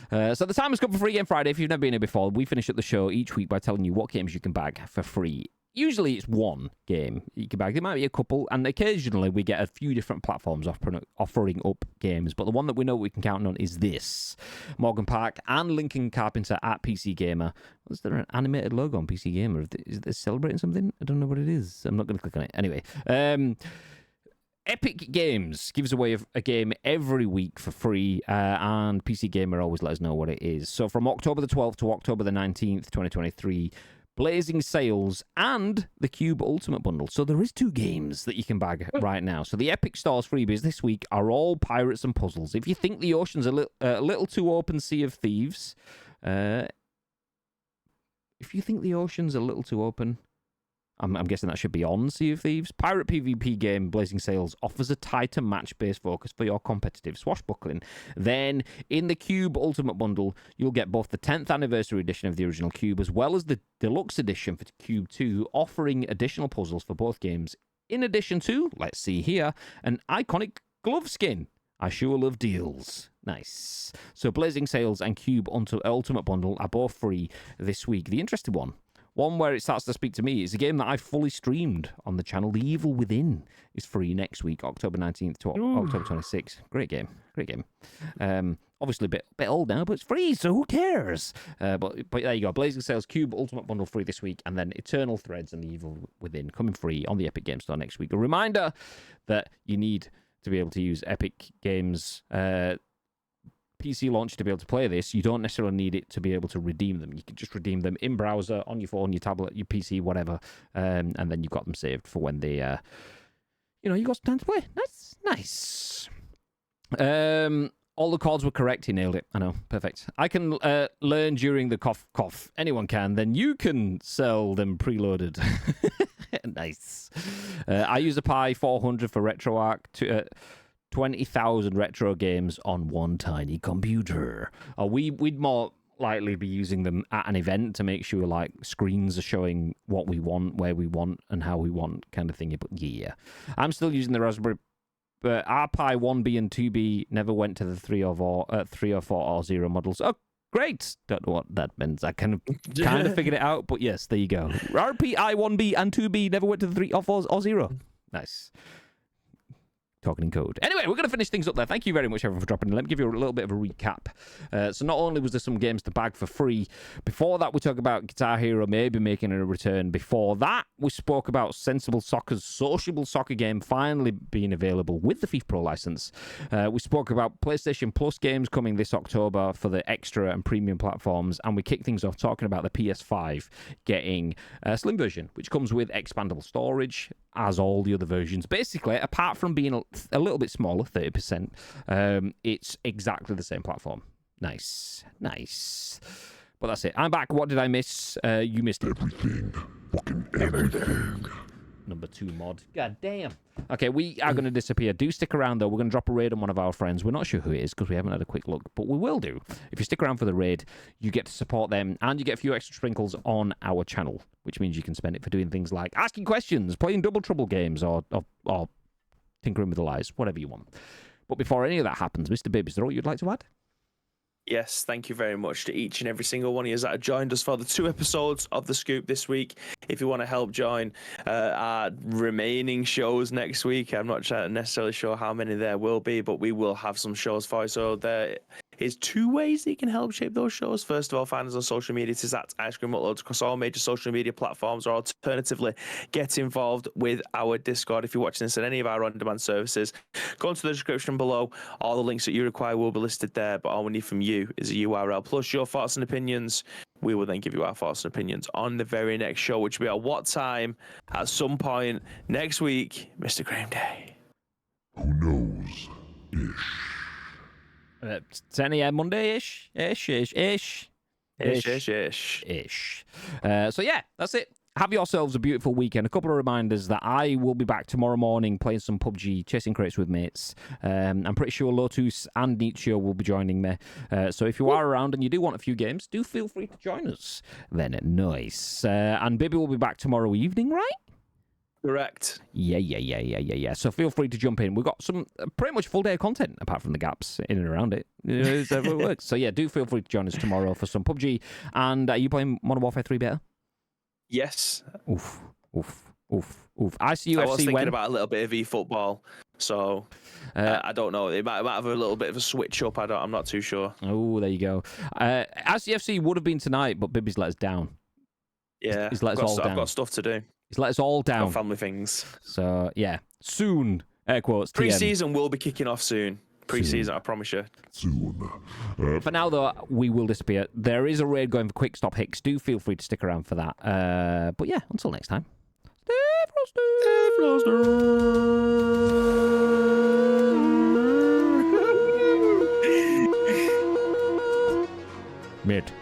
So the time has come for Free Game Friday. If you've never been here before, we finish up the show each week by telling you what games you can bag for free usually it's one game you can bag. There might be a couple, and occasionally we get a few different platforms offering up games. But the one that we know we can count on is this: Morgan Park and Lincoln Carpenter at PC Gamer. Was there an animated logo on PC Gamer? Is they celebrating something? I don't know what it is. I'm not going to click on it. Anyway, Epic Games gives away a game every week for free, and PC Gamer always let us know what it is. So from October the 12th to October the 19th, 2023, Blazing Sales and the Cube Ultimate Bundle. So there is 2 games that you can bag right now. So the Epic Store's freebies this week are all pirates and puzzles. If you think the ocean's a little too open, Sea of Thieves. I'm guessing that should be on Sea of Thieves. Pirate PvP game Blazing Sails offers a tighter match-based focus for your competitive swashbuckling. Then, in the Cube Ultimate Bundle, you'll get both the 10th anniversary edition of the original Cube as well as the deluxe edition for Cube 2, offering additional puzzles for both games. In addition to, let's see here, an iconic glove skin. I sure love deals. Nice. So Blazing Sails and Cube Ultimate Bundle are both free this week. The interesting one where it starts to speak to me, is a game that I fully streamed on the channel. The Evil Within is free next week, October 19th to October 26th. Great game. Obviously a bit old now, but it's free, so who cares? But there you go. Blazing Sails Cube Ultimate Bundle free this week, and then Eternal Threads and The Evil Within coming free on the Epic Games Store next week. A reminder that you need to be able to use Epic Games PC launch to be able to play this. You don't necessarily need it to be able to redeem them. You can just redeem them in browser, on your phone, your tablet, your PC, whatever, and then you've got them saved for when they, you got some time to play. Nice. All the chords were correct. He nailed it. I know. Perfect. I can learn during the cough. Anyone can. Then you can sell them preloaded. Nice. I use a Pi 400 for RetroArch. 20,000 retro games on one tiny computer. We'd more likely be using them at an event to make sure like screens are showing what we want, where we want, and how we want, kind of thing. But yeah, I'm still using the Raspberry. But our Pi 1B and 2B never went to the 3 or 4 or 0 models. Oh, great! Don't know what that means. I kind of figured it out, but yes, there you go. Our Pi 1B and 2B never went to the 3 or 4 or 0. Nice. Talking in code. Anyway, we're going to finish things up there. Thank you very much, everyone, for dropping in. Let me give you a little bit of a recap. So not only was there some games to bag for free, before that we talked about Guitar Hero maybe making a return. Before that, we spoke about Sensible Soccer's sociable soccer game finally being available with the FIFA Pro license. We spoke about PlayStation Plus games coming this October for the extra and premium platforms, and we kicked things off talking about the PS5 getting a slim version, which comes with expandable storage, as all the other versions. Basically, apart from being a little bit smaller, 30%, it's exactly the same platform. Nice. But that's it. I'm back. What did I miss? You missed it. Everything. Fucking everything. Number 2 mod. God damn. Okay, we are going to disappear. Do stick around, though. We're going to drop a raid on one of our friends. We're not sure who it is because we haven't had a quick look, but we will do. If you stick around for the raid, you get to support them, and you get a few extra sprinkles on our channel, which means you can spend it for doing things like asking questions, playing Double Trouble games, or tinkering with the lies, whatever you want. But before any of that happens, Mr. Bibb, is there all you'd like to add? Yes, thank you very much to each and every single one of you that have joined us for the 2 episodes of The Scoop this week. If you want to help join our remaining shows next week, I'm not necessarily sure how many there will be, but we will have some shows for you. So there is 2 ways that you can help shape those shows. First of all, find us on social media. It is at Ice Cream Uploads across all major social media platforms, or alternatively, get involved with our Discord. If you're watching this on any of our on-demand services, go into the description below. All the links that you require will be listed there, but all we need from you is a URL plus your thoughts and opinions. We will then give you our thoughts and opinions on the very next show, which will be at what time? At some point next week, Mr. Graham Day. Who knows? Ish. 10 a.m. Monday-ish? Ish. So yeah, that's it. Have yourselves a beautiful weekend. A couple of reminders that I will be back tomorrow morning playing some PUBG, chasing crates with mates. I'm pretty sure Lotus and Nietzsche will be joining me. So if you are around and you do want a few games, do feel free to join us. Then nice. And Bibby will be back tomorrow evening, right? Correct. Yeah. So feel free to jump in. We've got some pretty much full day of content, apart from the gaps in and around it. So it works. So yeah, do feel free to join us tomorrow for some PUBG. And are you playing Modern Warfare 3 beta? Yes. Oof. Oof. I see UFC I was thinking when. about a little bit of eFootball, so I don't know. It might have a little bit of a switch up. I'm not too sure. Oh, there you go. ICFC would have been tonight, but Bibby's let us down. Yeah, He's let us all down. I've got stuff to do. He's let us all down. Got family things. So yeah, soon. Air quotes. TM. Pre-season will be kicking off soon. Pre-season, I promise you. Soon. For now, though, we will disappear. There is a raid going for Quick Stop Hicks. Do feel free to stick around for that. But yeah, until next time. Stay frosty. Mid.